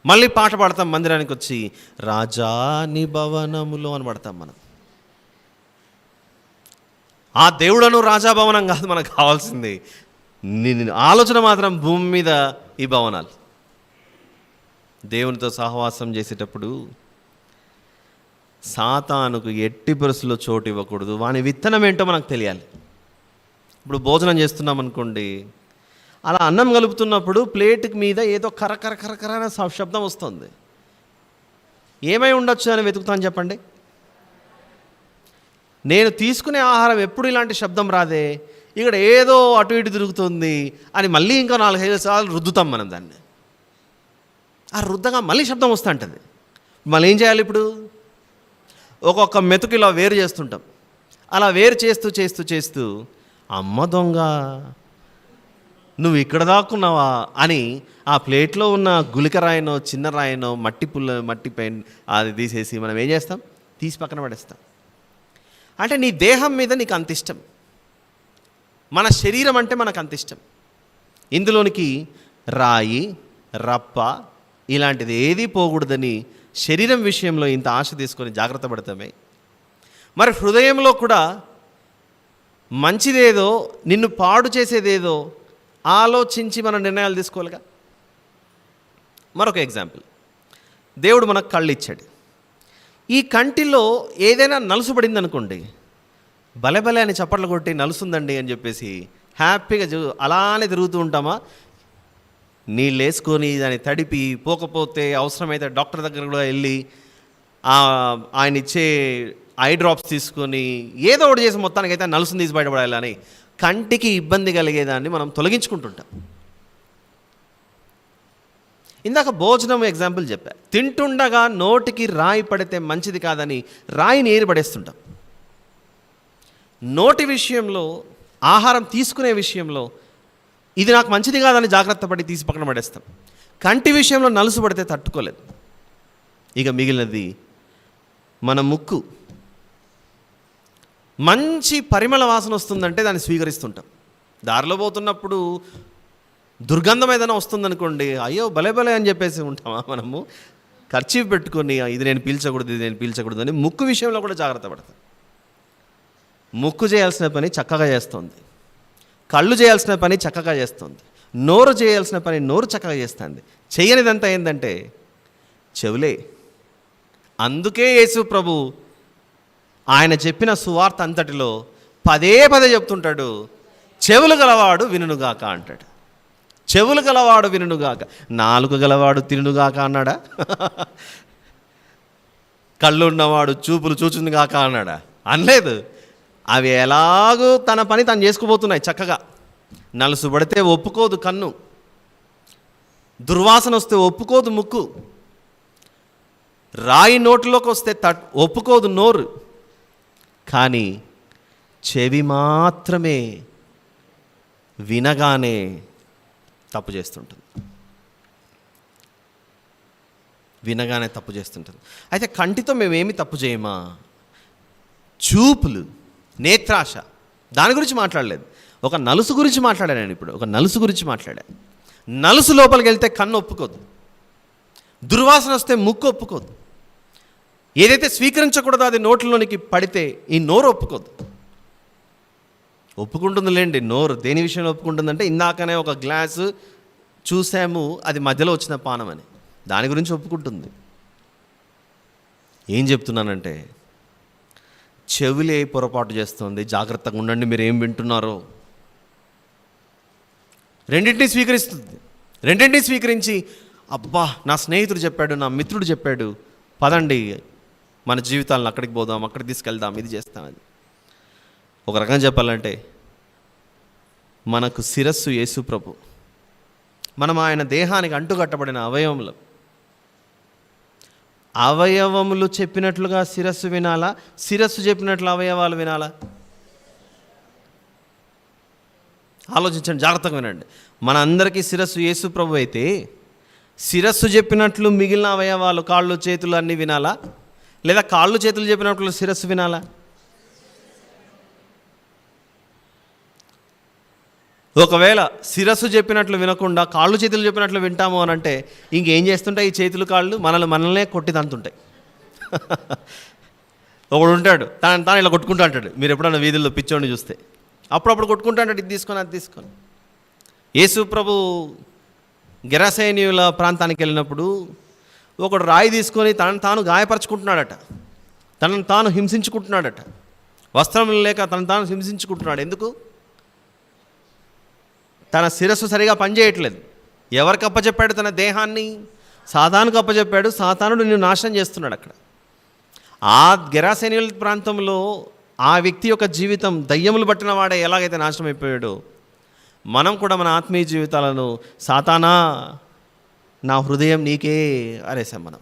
మళ్ళీ పాట పాడతాం మందిరానికి వచ్చి, రాజాని భవనములో అని పడతాం మనం. ఆ దేవుడను రాజాభవనం కాదు మనకు కావాల్సింది. ఆలోచన మాత్రం భూమి మీద ఈ భవనాలు. దేవునితో సహవాసం చేసేటప్పుడు సాతానుకు ఎట్టి పరిస్థితుల్లో చోటు ఇవ్వకూడదు. వాని విత్తనం ఏంటో మనకు తెలియాలి. ఇప్పుడు భోజనం చేస్తున్నాం అనుకోండి, అలా అన్నం కలుపుతున్నప్పుడు ప్లేట్ మీద ఏదో కరకర అనే శబ్దం వస్తుంది. ఏమై ఉండొచ్చు అని వెతుకుతాను చెప్పండి. నేను తీసుకునే ఆహారం ఎప్పుడు ఇలాంటి శబ్దం రాదే, ఇక్కడ ఏదో అటు ఇటు తిరుగుతుంది అని మళ్ళీ ఇంకా 4-5 సార్లు రుద్దుతాం మనం దాన్ని. ఆ రుద్దగా మళ్ళీ శబ్దం వస్తూ ఉంటుంది. మళ్ళీ ఏం చేయాలి? ఇప్పుడు ఒక్కొక్క మెతుకు ఇలా వేరు చేస్తుంటాం. అలా వేరు చేస్తూ చేస్తూ చేస్తూ అమ్మ దొంగ నువ్వు ఇక్కడ దాక్కున్నావా అని ఆ ప్లేట్లో ఉన్న గుళిక రాయనో చిన్న రాయనో మట్టి పెన్ అది తీసేసి మనం ఏం చేస్తాం? తీసి పక్కన పడేస్తాం. అంటే నీ దేహం మీద నీకు అంత ఇష్టం, మన శరీరం అంటే మనకు అంత ఇష్టం. ఇందులోనికి రాయి రప్ప ఇలాంటిది ఏదీ పోకూడదని శరీరం విషయంలో ఇంత ఆశ తీసుకొని జాగ్రత్త పడతామే. మరి హృదయంలో కూడా మంచిదేదో నిన్ను పాడు చేసేదేదో ఆలోచించి మన నిర్ణయాలు తీసుకోవాలిగా. మరొక ఎగ్జాంపుల్, దేవుడు మనకు కళ్ళు ఇచ్చాడు. ఈ కంటిలో ఏదైనా నలుసుపడింది అనుకోండి, భలే అని చప్పట్లు కొట్టి నలుసుందండి అని చెప్పేసి హ్యాపీగా అలానే తిరుగుతూ ఉంటామా? నీళ్ళు వేసుకొని దాన్ని తడిపి, పోకపోతే అవసరమైతే డాక్టర్ దగ్గర కూడా వెళ్ళి ఆయన ఇచ్చే ఐ డ్రాప్స్ తీసుకొని ఏదో ఒకటి చేసి మొత్తానికైతే నలుసుని తీసి బయటపడాలని కంటికి ఇబ్బంది కలిగేదాన్ని మనం తొలగించుకుంటుంటాం. ఇందాక భోజనం ఎగ్జాంపుల్ చెప్పా. తింటుండగా నోటికి రాయి పడితే మంచిది కాదని రాయిని ఏరి పడేస్తుంటాం. నోటి విషయంలో, ఆహారం తీసుకునే విషయంలో ఇది నాకు మంచిది కాదని జాగ్రత్త పడి తీసి పక్కన పడేస్తాం. కంటి విషయంలో నలుసు పడితే తట్టుకోలేదు. ఇక మిగిలినది మన ముక్కు. మంచి పరిమళ వాసన వస్తుందంటే దాన్ని స్వీకరిస్తుంటాం. దారిలో పోతున్నప్పుడు దుర్గంధం ఏదైనా వస్తుందనుకోండి, అయ్యో భలే అని చెప్పేసి ఉంటామా? మనము కర్చీఫ్ పెట్టుకొని ఇది నేను పీల్చకూడదు అని ముక్కు విషయంలో కూడా జాగ్రత్త పడతాం. ముక్కు చేయాల్సిన పని చక్కగా చేస్తుంది, కళ్ళు చేయాల్సిన పని చక్కగా చేస్తుంది, నోరు చేయాల్సిన పని నోరు చక్కగా చేస్తుంది. చేయనిదంతా ఏంటంటే చెవులే. అందుకే యేసు ప్రభు ఆయన చెప్పిన సువార్త అంతటిలో పదే చెప్తుంటాడు, చెవులు గలవాడు వినుగాక అంటాడు. చెవులు గలవాడు వినుగాక. నాలుక గలవాడు తినుగాక అన్నాడా? కళ్ళు ఉన్నవాడు చూపులు చూచునుగాక అన్నాడా? అనలేదు. అవి ఎలాగో తన పని తను చేసుకుపోతున్నాయి చక్కగా. నలుసు పడితే ఒప్పుకోదు కన్ను, దుర్వాసన వస్తే ఒప్పుకోదు ముక్కు, రాయి నోటిలోకి వస్తే ఒప్పుకోదు నోరు. కానీ చెవి మాత్రమే వినగానే తప్పు చేస్తుంటుంది. అయితే కంటితో మేమేమి తప్పు చేయమా? చూపులు, నేత్రాశ, దాని గురించి మాట్లాడలేదు. ఒక నలుసు గురించి మాట్లాడాను నేను. ఇప్పుడు ఒక నలుసు గురించి మాట్లాడాను. నలుసు లోపలికి వెళ్తే కన్ను ఒప్పుకోదు, దుర్వాసన వస్తే ముక్కు ఒప్పుకోదు, ఏదైతే స్వీకరించకూడదో అది నోట్లోనికి పడితే ఈ నోరు ఒప్పుకోదు. ఒప్పుకుంటుందిలేండి నోరు. దేని విషయంలో ఒప్పుకుంటుందంటే, ఇందాకనే ఒక గ్లాసు చూసాము, అది మధ్యలో వచ్చిన పానం అని, దాని గురించి ఒప్పుకుంటుంది. ఏం చెప్తున్నానంటే, చెవులే పొరపాటు చేస్తుంది. జాగ్రత్తగా ఉండండి మీరు ఏం వింటున్నారో. రెండింటినీ స్వీకరిస్తుంది. రెండింటినీ స్వీకరించి, అబ్బా నా స్నేహితుడు చెప్పాడు, నా మిత్రుడు చెప్పాడు, పదండి మన జీవితాలను అక్కడికి పోదాం, అక్కడికి తీసుకెళ్దాం, ఇది చేస్తామని. ఒక రకంగా చెప్పాలంటే మనకు శిరస్సు యేసు ప్రభు. మనం ఆయన దేహానికి అంటుకట్టబడిన అవయవములు చెప్పినట్లుగా శిరస్సు వినాలా? శిరస్సు చెప్పినట్లు అవయవాలు వినాలా? ఆలోచించండి, జాగ్రత్తగా వినండి. మన అందరికీ శిరస్సు యేసు ప్రభు అయితే శిరస్సు చెప్పినట్లు మిగిలిన అవయవాలు, కాళ్ళు చేతులు అన్నీ వినాలా? లేదా కాళ్ళు చేతులు చెప్పినట్లు శిరస్సు వినాలా? ఒకవేళ శిరస్సు చెప్పినట్లు వినకుండా కాళ్ళు చేతులు చెప్పినట్లు వింటాము అని అంటే ఇంకేం చేస్తుంటాయి? ఈ చేతులు కాళ్ళు మనల్నే కొట్టిదంతుంటాయి. ఒకడు ఉంటాడు, తాను ఇలా కొట్టుకుంటూ అంటాడు. మీరు ఎప్పుడన్నా వీధుల్లో పిచ్చోడిని చూస్తే అప్పుడప్పుడు కొట్టుకుంటూ అంటాడు, ఇది తీసుకొని అది తీసుకొని. యేసు ప్రభు గెరాసేనీయుల ప్రాంతానికి వెళ్ళినప్పుడు ఒకడు రాయి తీసుకొని తనను తాను గాయపరచుకుంటున్నాడట, తనను తాను హింసించుకుంటున్నాడట. వస్త్రం లేక తనను తాను హింసించుకుంటున్నాడు. ఎందుకు? తన శిరస్సు సరిగా పనిచేయట్లేదు. ఎవరికి అప్పచెప్పాడు? తన దేహాన్ని సాతానుకు అప్పచెప్పాడు. సాతానుడు నిన్ను నాశనం చేస్తున్నాడు. అక్కడ ఆ గెరాసేనీయుల ప్రాంతంలో ఆ వ్యక్తి యొక్క జీవితం దయ్యములు పట్టిన వాడే ఎలాగైతే నాశనం అయిపోయాడో, మనం కూడా మన ఆత్మీయ జీవితాలను సాతానా నా హృదయం నీకే అనేసాం మనం.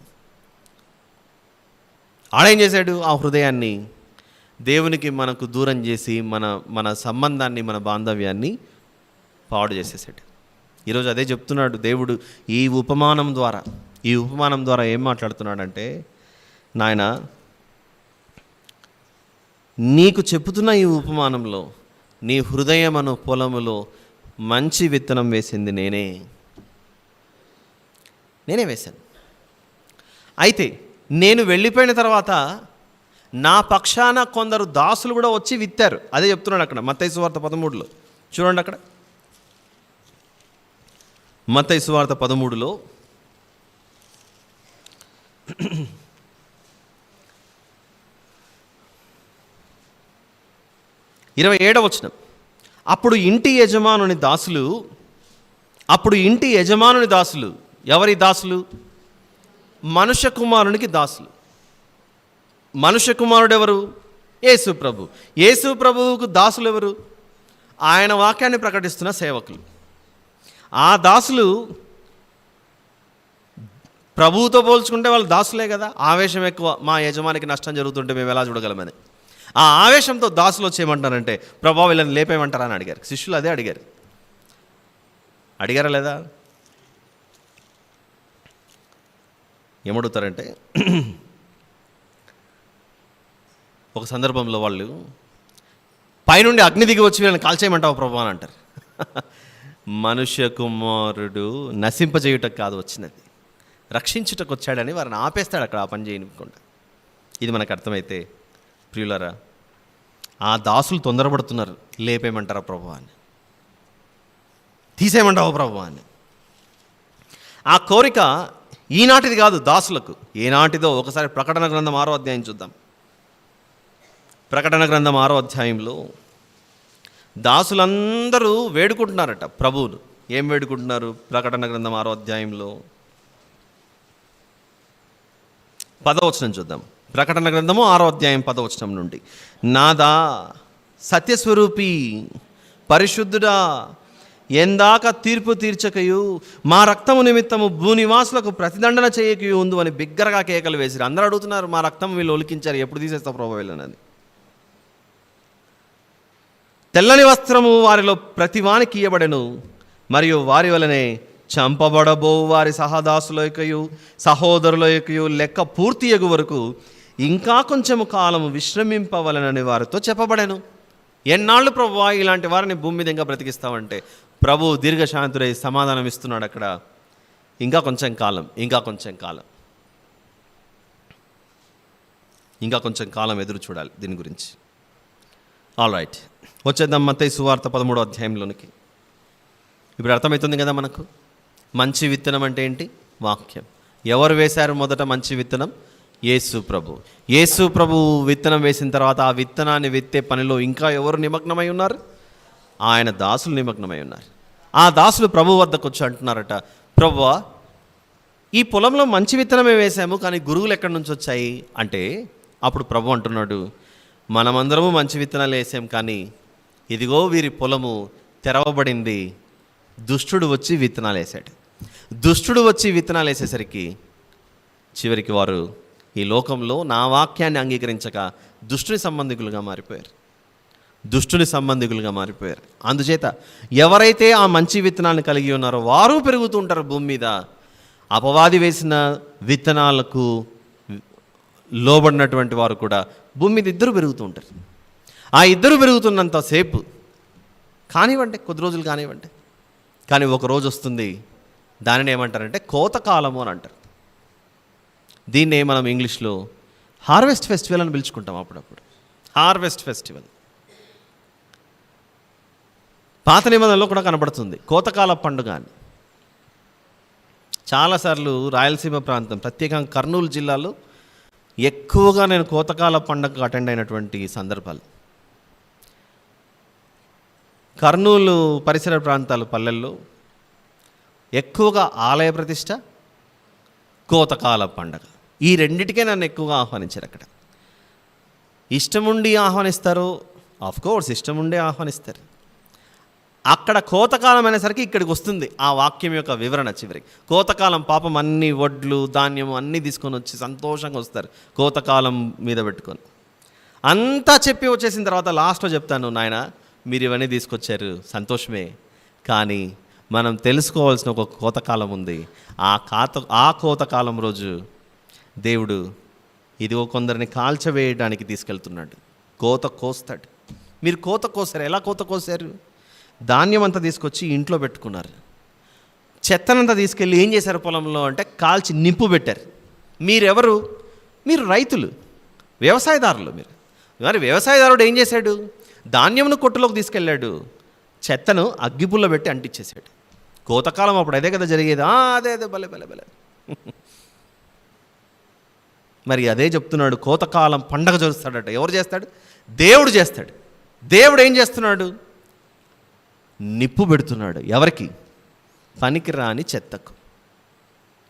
ఆడేం చేశాడు? ఆ హృదయాన్ని దేవునికి మనకు దూరం చేసి మన సంబంధాన్ని, మన బాంధవ్యాన్ని పాడు చేసేసాడు. ఈరోజు అదే చెప్తున్నాడు దేవుడు ఈ ఉపమానం ద్వారా ఏం మాట్లాడుతున్నాడంటే, నాయన నీకు చెప్పుతున్న ఈ ఉపమానంలో నీ హృదయమను పొలములో మంచి విత్తనం వేసింది నేనే వేశాను. అయితే నేను వెళ్ళిపోయిన తర్వాత నా పక్షాన కొందరు దాసులు కూడా వచ్చి విత్తారు. అదే చెప్తున్నాడు అక్కడ మత్తయి సువార్త 13లో. చూడండి అక్కడ మత్తయి సువార్త 13లో 27వ వచనం. అప్పుడు ఇంటి యజమానుని దాసులు ఎవరి దాసులు? మనుష్య కుమారునికి దాసులు. మనుష్య కుమారుడు ఎవరు? యేసు ప్రభు. యేసు ప్రభువుకు దాసులు ఎవరు? ఆయన వాక్యాన్ని ప్రకటిస్తున్న సేవకులు. ఆ దాసులు ప్రభువుతో పోల్చుకుంటే వాళ్ళు దాసులే కదా. ఆవేశం ఎక్కువ, మా యజమానికి నష్టం జరుగుతుంటే మేము ఎలా చూడగలమని. ఆ ఆవేశంతో దాసులు వచ్చేయమంటారంటే, ప్రభావ వీళ్ళని లేపేయమంటారా అని అడిగారు. శిష్యులు అదే అడిగారా లేదా? ఏమడుగుతారంటే, ఒక సందర్భంలో వాళ్ళు పైనుండి అగ్ని దిగి వచ్చి వీళ్ళని కాల్చేయమంటావు ప్రభు అని అంటారు. మనుష్య కుమారుడు నశింపజేయుటకు కాదు వచ్చినది, రక్షించుటకు వచ్చాడని వారిని ఆపేస్తాడు అక్కడ, ఆ పని చేయనివ్వకుండా. ఇది మనకు అర్థమైతే ప్రియులరా, ఆ దాసులు తొందరపడుతున్నారు, లేపేయమంటారా ప్రభు అని, తీసేయమంటావు ప్రభు అని. ఆ కోరిక ఈనాటిది కాదు, దాసులకు ఏనాటిదో. ఒకసారి ప్రకటన గ్రంథం 6వ అధ్యాయం చూద్దాం. ప్రకటన గ్రంథం 6వ అధ్యాయంలో దాసులందరూ వేడుకుంటున్నారట ప్రభువును. ఏం వేడుకుంటున్నారు? ప్రకటన గ్రంథం 6వ అధ్యాయంలో 10వ వచనం చూద్దాం. ప్రకటన గ్రంథము 6వ అధ్యాయం 10వ వచనం నుండి, నాదా సత్యస్వరూపి పరిశుద్ధుడా, ఎందాక తీర్పు తీర్చకయు మా రక్తము నిమిత్తము భూనివాసులకు ప్రతిదండన చేయకయు ఉందు అని బిగ్గరగా కేకలు వేసిరు. అందరూ అడుగుతున్నారు, మా రక్తం వీళ్ళు ఒలికించారు, ఎప్పుడు తీసేస్తావు ప్రభు వీళ్ళని. తెల్లని వస్త్రము వారిలో ప్రతివానికి ఇయ్యబడెను, మరియు వారి వలనే చంపబడబో వారి సహోదరుల యొక్కయు లెక్క పూర్తి అగు వరకు ఇంకా కొంచెము కాలము విశ్రమింపవలనని వారితో చెప్పబడెను. ఎన్నాళ్ళు ప్రభువా ఇలాంటి వారిని భూమి మీద ఇంకా బ్రతికిస్తామంటే, ప్రభు దీర్ఘశాంతుడై సమాధానం ఇస్తున్నాడు అక్కడ. ఇంకా కొంచెం కాలం ఎదురు చూడాలి దీని గురించి. ఆల్ రైట్, వచ్చేద్దాం మత్తయి సువార్త 13వ అధ్యాయంలోనికి. ఇప్పుడు అర్థమవుతుంది కదా మనకు, మంచి విత్తనం అంటే ఏంటి? వాక్యం. ఎవరు వేశారు మొదట మంచి విత్తనం? యేసు ప్రభు విత్తనం వేసిన తర్వాత ఆ విత్తనాన్ని విత్తే పనిలో ఇంకా ఎవరు నిమగ్నమై ఉన్నారు? ఆయన దాసులు నిమగ్నమై ఉన్నారు. ఆ దాసులు ప్రభు వద్దకు వచ్చి అంటున్నారట, ప్రభువా ఈ పొలంలో మంచి విత్తనమే వేశాము, కానీ గురువులు ఎక్కడి నుంచి వచ్చాయి అంటే, అప్పుడు ప్రభు అంటున్నాడు, మనమందరము మంచి విత్తనాలు వేసాం, కానీ ఇదిగో వీరి పొలము తెరవబడింది, దుష్టుడు వచ్చి విత్తనాలు వేసేసరికి చివరికి వారు ఈ లోకంలో నా వాక్యాన్ని అంగీకరించక దుష్టుని సంబంధికులుగా మారిపోయారు. అందుచేత ఎవరైతే ఆ మంచి విత్తనాలను కలిగి ఉన్నారో వారు పెరుగుతూ ఉంటారు భూమి మీద. అపవాది వేసిన విత్తనాలకు లోబడినటువంటి వారు కూడా భూమి మీద ఇద్దరు పెరుగుతూ ఉంటారు. ఆ ఇద్దరు పెరుగుతున్నంతసేపు కానివ్వండి, కొద్ది రోజులు కానివ్వండి, కానీ ఒక రోజు వస్తుంది, దానిని ఏమంటారంటే కోతకాలము అని అంటారు. దీన్నే మనం ఇంగ్లీష్లో హార్వెస్ట్ ఫెస్టివల్ అని పిలుచుకుంటాం అప్పుడప్పుడు. హార్వెస్ట్ ఫెస్టివల్ పాత నిబంధనలో కూడా కనబడుతుంది, కోతకాల పండుగ అని. చాలాసార్లు రాయలసీమ ప్రాంతం, ప్రత్యేకంగా కర్నూలు జిల్లాలో ఎక్కువగా నేను కోతకాల పండుగకు అటెండ్ అయినటువంటి సందర్భాలు. కర్నూలు పరిసర ప్రాంతాలు, పల్లెల్లో ఎక్కువగా ఆలయ ప్రతిష్ట, కోతకాల పండుగ, ఈ రెండిటికే నన్ను ఎక్కువగా ఆహ్వానించారు అక్కడ. ఇష్టముండి ఆహ్వానిస్తారో? ఆఫ్కోర్స్ ఇష్టం ఉండే ఆహ్వానిస్తారు. అక్కడ కోతకాలం అనేసరికి ఇక్కడికి వస్తుంది ఆ వాక్యం యొక్క వివరణ. చివరికి కోతకాలం పాపం అన్ని వడ్లు ధాన్యము అన్నీ తీసుకొని వచ్చి సంతోషంగా వస్తారు కోతకాలం మీద పెట్టుకొని. అంతా చెప్పి వచ్చేసిన తర్వాత లాస్ట్లో చెప్తాను, నాయన మీరు ఇవన్నీ తీసుకొచ్చారు సంతోషమే, కానీ మనం తెలుసుకోవాల్సిన ఒక కోతకాలం ఉంది. ఆ కోతకాలం రోజు దేవుడు ఇదిగో కొందరిని కాల్చవేయడానికి తీసుకెళ్తున్నాడు. కోత కోస్తాడు. మీరు కోత కోసారు. ఎలా కోత కోసారు? ధాన్యం అంతా తీసుకొచ్చి ఇంట్లో పెట్టుకున్నారు. చెత్తనంతా తీసుకెళ్ళి ఏం చేశారు పొలంలో అంటే కాల్చి నింపు పెట్టారు. మీరెవరు? మీరు రైతులు, వ్యవసాయదారులు. మరి వ్యవసాయదారుడు ఏం చేశాడు? ధాన్యంను కొట్టులోకి తీసుకెళ్ళాడు, చెత్తను అగ్గిపుల్ల పెట్టి అంటించేశాడు. కోతకాలం అప్పుడు అదే కదా జరిగేది. అదే భలే భలే భలే. మరి అదే చెప్తున్నాడు, కోతకాలం పండగ జరుస్తాడట. ఎవరు చేస్తాడు? దేవుడు చేస్తాడు. దేవుడు ఏం చేస్తున్నాడు? నిప్పు పెడుతున్నాడు. ఎవరికి? పనికిరాని చెత్తకు.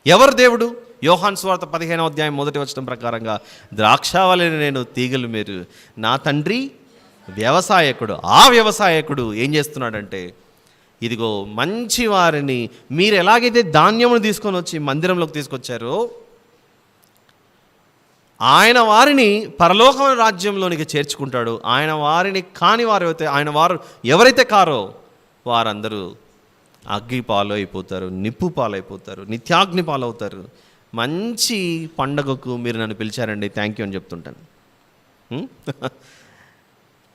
ఎవరు దేవుడు? యోహాను సువార్త 15వ అధ్యాయం 1వ వచనం ప్రకారంగా, ద్రాక్షావళిని నేను, తీగలు మీరు. నా తండ్రి వ్యవసాయకుడు. ఆ వ్యవసాయకుడు ఏం చేస్తున్నాడంటే, ఇదిగో మంచి వారిని, మీరు ఎలాగైతే ధాన్యమును తీసుకొని వచ్చి మందిరంలోకి తీసుకొచ్చారో, ఆయన వారిని పరలోక రాజ్యంలోనికి చేర్చుకుంటాడు. ఆయన వారిని కాని వారు అయితే, ఆయన వారు ఎవరైతే కారో వారందరూ అగ్గి పాలు అయిపోతారు, నిప్పు పాలైపోతారు, నిత్యాగ్ని పాలవుతారు. మంచి పండగకు మీరు నన్ను పిలిచారండి, థ్యాంక్ యూ అని చెప్తుంటాను.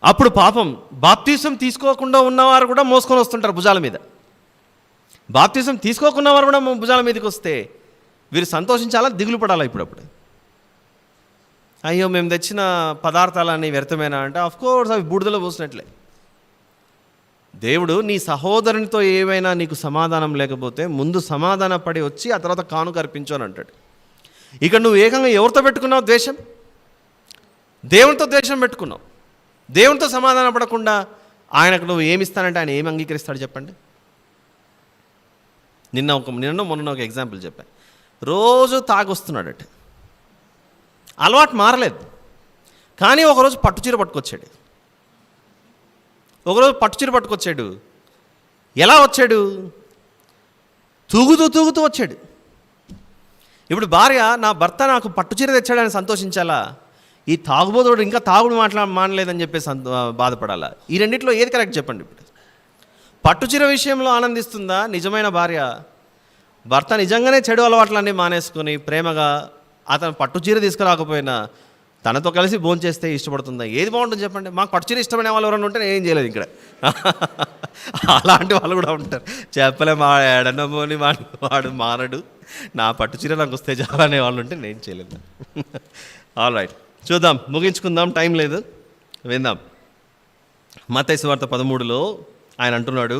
అప్పుడు పాపం బాప్తీసం తీసుకోకుండా ఉన్నవారు కూడా మోసుకొని వస్తుంటారు భుజాల మీద. బాప్తీసం తీసుకోకున్న వారు కూడా భుజాల మీదకి వస్తే వీరు సంతోషించాలా, దిగులు పడాలా? ఇప్పుడప్పుడు అయ్యో మేము తెచ్చిన పదార్థాలన్నీ వ్యర్థమేనా అంటే, ఆఫ్కోర్స్ అవి బూడిదలో పోసినట్లే. దేవుడు నీ సహోదరునితో ఏవైనా నీకు సమాధానం లేకపోతే ముందు సమాధాన పడి వచ్చి ఆ తర్వాత కానుక అర్పించు అని అంటాడు. ఇక్కడ నువ్వు ఏకంగా ఎవరితో పెట్టుకున్నావు ద్వేషం? దేవునితో ద్వేషం పెట్టుకున్నావు. దేవునితో సమాధాన పడకుండా ఆయనకు నువ్వు ఏమిస్తానంటే ఆయన ఏమి అంగీకరిస్తాడు చెప్పండి? మొన్న ఒక ఎగ్జాంపుల్ చెప్పాను. రోజు తాగొస్తున్నాడట, అలవాటు మారలేదు, కానీ ఒకరోజు పట్టుచీర పట్టుకొచ్చాడు. ఎలా వచ్చాడు? తూగుతూ వచ్చాడు. ఇప్పుడు భార్య, నా భర్త నాకు పట్టుచీర తెచ్చాడని సంతోషించాలా? ఈ తాగుబోతుడు ఇంకా తాగుడు మానలేదని చెప్పేసి బాధపడాలా? ఈ రెండిట్లో ఏది కరెక్ట్ చెప్పండి? ఇప్పుడు పట్టుచీర విషయంలో ఆనందిస్తుందా నిజమైన భార్య? భర్త నిజంగానే చెడు అలవాట్లన్నీ మానేసుకొని ప్రేమగా అతను పట్టుచీర తీసుకురాకపోయినా తనతో కలిసి భోంచేస్తే ఇష్టపడుతుందా? ఏది బాగుంటుంది చెప్పండి? మాకు పట్టుచీర ఇష్టమైన వాళ్ళు ఎవరైనా ఉంటే ఏం చేయలేదు ఇక్కడ. అలాంటి వాళ్ళు కూడా ఉంటారు. చెప్పలే మా ఎడనమోని వాడు మానడు, నా పట్టుచీర నాకు వస్తే చాలనే వాళ్ళు ఉంటే నేను చేయలేదు. ఆల్ రైట్, చూద్దాం, ముగించుకుందాం, టైం లేదు, విందాం. మత్తయి సువార్త 13లో ఆయన అంటున్నాడు,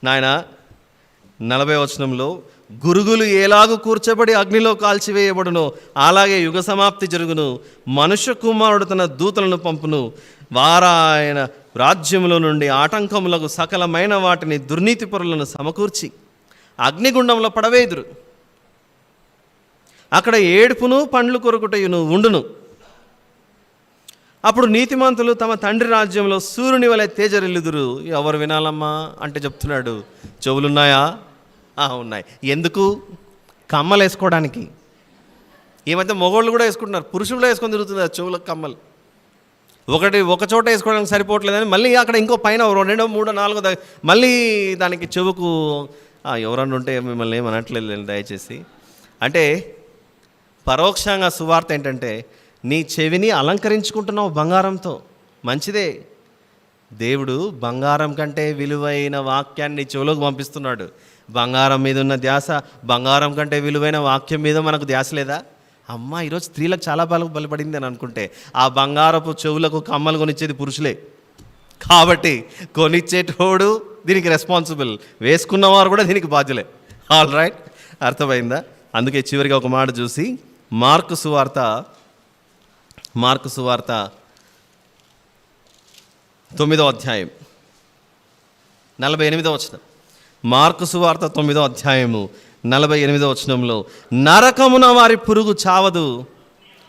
నాయన 40వ వచనంలో, గురుగులు ఎలాగూ కూర్చబడి అగ్నిలో కాల్చివేయబడునో అలాగే యుగ సమాప్తి జరుగును. మనుష్య కుమారుడు తన దూతలను పంపును, వారాయన రాజ్యములో నుండి ఆటంకములకు సకలమైన వాటిని దుర్నీతి పరులను సమకూర్చి అగ్నిగుండంలో పడవేదురు. అక్కడ ఏడుపును పండ్లు కొరుకుటయును ఉండును. అప్పుడు నీతిమంతులు తమ తండ్రి రాజ్యంలో సూర్యుని వలె తేజరిల్లుదురు. ఎవరు వినాలమ్మా అంటే చెప్తున్నాడు, చెవులున్నాయా? ఉన్నాయి. ఎందుకు? కమ్మలు వేసుకోవడానికి. ఈ మధ్య మగవాళ్ళు కూడా వేసుకుంటున్నారు, పురుషులు కూడా వేసుకొని తిరుగుతున్నారు చెవులకు కమ్మలు. ఒక చోట వేసుకోవడానికి సరిపోవట్లేదని మళ్ళీ అక్కడ ఇంకో పైన 2, 3, 4 మళ్ళీ దానికి చెవుకు. ఎవరన్నా ఉంటే మిమ్మల్ని ఏమనట్లేదు దయచేసి. అంటే పరోక్షంగా సువార్త ఏంటంటే, నీ చెవిని అలంకరించుకుంటున్నావు బంగారంతో, మంచిదే. దేవుడు బంగారం కంటే విలువైన వాక్యాన్ని చెవులోకి పంపిస్తున్నాడు. బంగారం మీద ఉన్న ధ్యాస, బంగారం కంటే విలువైన వాక్యం మీద మనకు ధ్యాస లేదా? అమ్మ, ఈరోజు స్త్రీలకు చాలా బలపడింది అని అనుకుంటే ఆ బంగారపు చెవులకు కమ్మలు కొనిచ్చేది పురుషులే. కాబట్టి కొనిచ్చేటోడు దీనికి రెస్పాన్సిబుల్, వేసుకున్నవారు కూడా దీనికి బాధ్యులే. ఆల్ రైట్, అర్థమైందా? అందుకే చివరిగా ఒక మాట చూసి, మార్కు సువార్త 9వ అధ్యాయం 48వ వచనం. మార్కు సువార్త 9వ అధ్యాయము 48వ వచనంలో, నరకమున వారి పురుగు చావదు,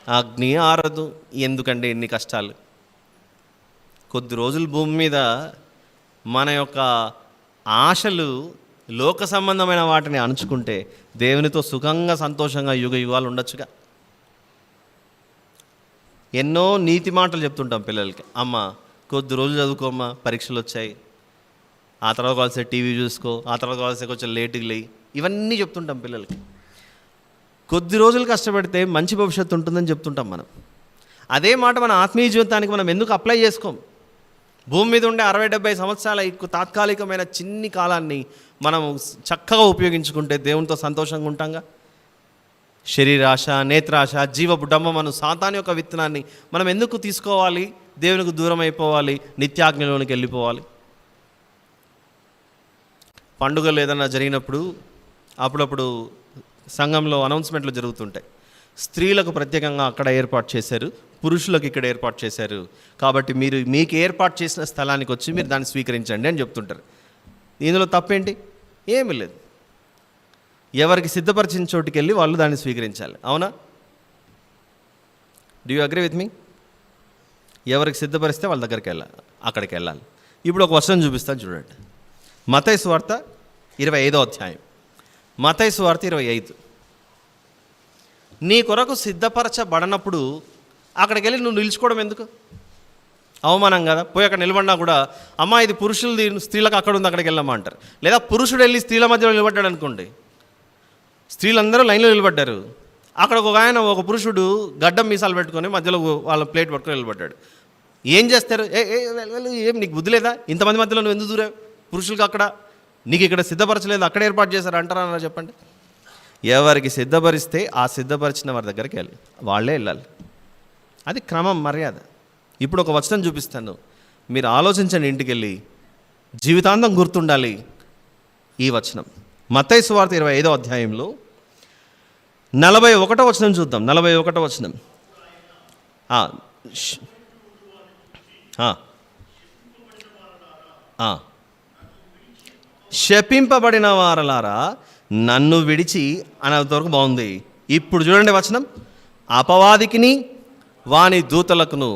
అగ్ని ఆరదు. ఎందుకండి ఎన్ని కష్టాలు? కొద్ది రోజులు భూమి మీద మన యొక్క ఆశలు లోక సంబంధమైన వాటిని అణుచుకుంటే దేవునితో సుఖంగా సంతోషంగా యుగ యుగాలు ఉండొచ్చుగా. ఎన్నో నీతి మాటలు చెప్తుంటాం పిల్లలకి. అమ్మ కొద్ది రోజులు చదువుకోమ్మా, పరీక్షలు వచ్చాయి, ఆ తర్వాత కావాల్సిన టీవీ చూసుకో, ఆ తర్వాత కావాల్సిన కొంచెం లేటుగా లేయి, ఇవన్నీ చెప్తుంటాం పిల్లలకి. కొద్ది రోజులు కష్టపడితే మంచి భవిష్యత్తు ఉంటుందని చెప్తుంటాం మనం. అదే మాట మన ఆత్మీయ జీవితానికి మనం ఎందుకు అప్లై చేసుకోం? భూమి మీద ఉండే 60-70 సంవత్సరాల తాత్కాలికమైన చిన్ని కాలాన్ని మనం చక్కగా ఉపయోగించుకుంటే దేవునితో సంతోషంగా ఉంటాంగా. శరీరాశ, నేత్రాశ, జీవపు డంబమను సాతాను యొక్క విత్తనాన్ని మనం ఎందుకు తీసుకోవాలి? దేవునికి దూరం అయిపోవాలి, నిత్యాజ్ఞలోనికి వెళ్ళిపోవాలి. పండుగలు ఏదైనా జరిగినప్పుడు అప్పుడప్పుడు సంఘంలో అనౌన్స్మెంట్లు జరుగుతుంటాయి. స్త్రీలకు ప్రత్యేకంగా అక్కడ ఏర్పాటు చేశారు, పురుషులకు ఇక్కడ ఏర్పాటు చేశారు, కాబట్టి మీరు మీకు ఏర్పాటు చేసిన స్థలానికి వచ్చి మీరు దాన్ని స్వీకరించండి అని చెప్తుంటారు. ఇందులో తప్పేంటి? ఏమీ లేదు. ఎవరికి సిద్ధపరిచిన చోటుకి వెళ్ళి వాళ్ళు దాన్ని స్వీకరించాలి. అవునా? Do you agree with me? ఎవరికి సిద్ధపరిస్తే వాళ్ళ దగ్గరికి వెళ్ళాలి, అక్కడికి వెళ్ళాలి. ఇప్పుడు ఒక వచనం చూపిస్తాను చూడండి. మత్తయి సువార్త 25వ అధ్యాయం. మత్తయి సువార్త 25. నీ కొరకు సిద్ధపరచబడినప్పుడు అక్కడికి వెళ్ళి నువ్వు నిలుచుకోవడం ఎందుకు? అవమానం కదా. పోయి అక్కడ నిలబడినా కూడా అమ్మ ఇది పురుషులది, స్త్రీలకు అక్కడ ఉంది, అక్కడికి వెళ్ళమ్మా అంటారు. లేదా పురుషుడు వెళ్ళి స్త్రీల మధ్యలో నిలబడ్డాడు అనుకోండి, స్త్రీలందరూ లైన్లో నిలబడ్డారు, అక్కడ ఒక పురుషుడు గడ్డం మీసాలు పెట్టుకొని మధ్యలో వాళ్ళ ప్లేట్ పట్టుకొని నిలబడ్డాడు. ఏం చేస్తారు? ఏం నీకు బుద్ధి లేదా? ఇంతమంది మధ్యలో నువ్వు ఎందుకు దూరావు? పురుషులకు అక్కడ, నీకు ఇక్కడ సిద్ధపరచలేదు, అక్కడ ఏర్పాటు చేశారు అంటారా? చెప్పండి. ఎవరికి సిద్ధపరిస్తే ఆ సిద్ధపరిచిన వారి దగ్గరికి వెళ్ళి వాళ్ళే వెళ్ళాలి. అది క్రమం, మర్యాద. ఇప్పుడు ఒక వచనం చూపిస్తాను, మీరు ఆలోచించండి, ఇంటికి వెళ్ళి జీవితాంతం గుర్తుండాలి ఈ వచనం. మత్తయి సువార్త 25వ అధ్యాయంలో 41వ వచనం చూద్దాం. 41వ వచనం. శపింపబడిన వారలారా నన్ను విడిచి అనేంతవరకు బాగుంది. ఇప్పుడు చూడండి వచనం. అపవాదికిని వాని దూతలకును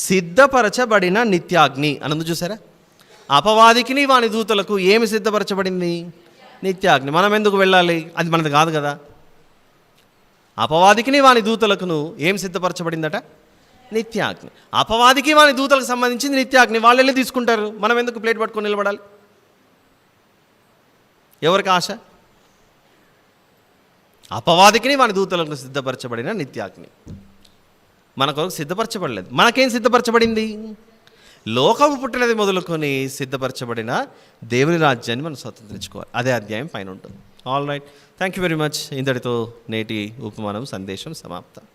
సిద్ధపరచబడిన నిత్యాగ్ని అనందు చూసారా? అపవాదికిని వాని దూతలకు ఏమి సిద్ధపరచబడింది? నిత్యాగ్ని. మనం ఎందుకు వెళ్ళాలి? అది మనది కాదు కదా. అపవాదికిని వాని దూతలకును ఏం సిద్ధపరచబడిందట? నిత్యాగ్ని. అపవాదికి వాని దూతలకు సంబంధించింది నిత్యాగ్ని. వాళ్ళు వెళ్ళి తీసుకుంటారు, మనం ఎందుకు ప్లేట్ పట్టుకొని నిలబడాలి? ఎవరికి ఆశ? అపవాదికిని వాని దూతలకు సిద్ధపరచబడిన నిత్యాగ్ని. మన కొరకు సిద్ధపరచబడలేదు. మనకేం సిద్ధపరచబడింది? లోకము పుట్టినది మొదలుకొని సిద్ధపరచబడిన దేవుని రాజ్యాన్ని మనం స్వతంత్రించుకోవాలి. అదే అధ్యాయం పైన ఉంటుంది. All right, thank you very much. ఇంతటితో నేటి ఉపమానం సందేశం సమాప్తం.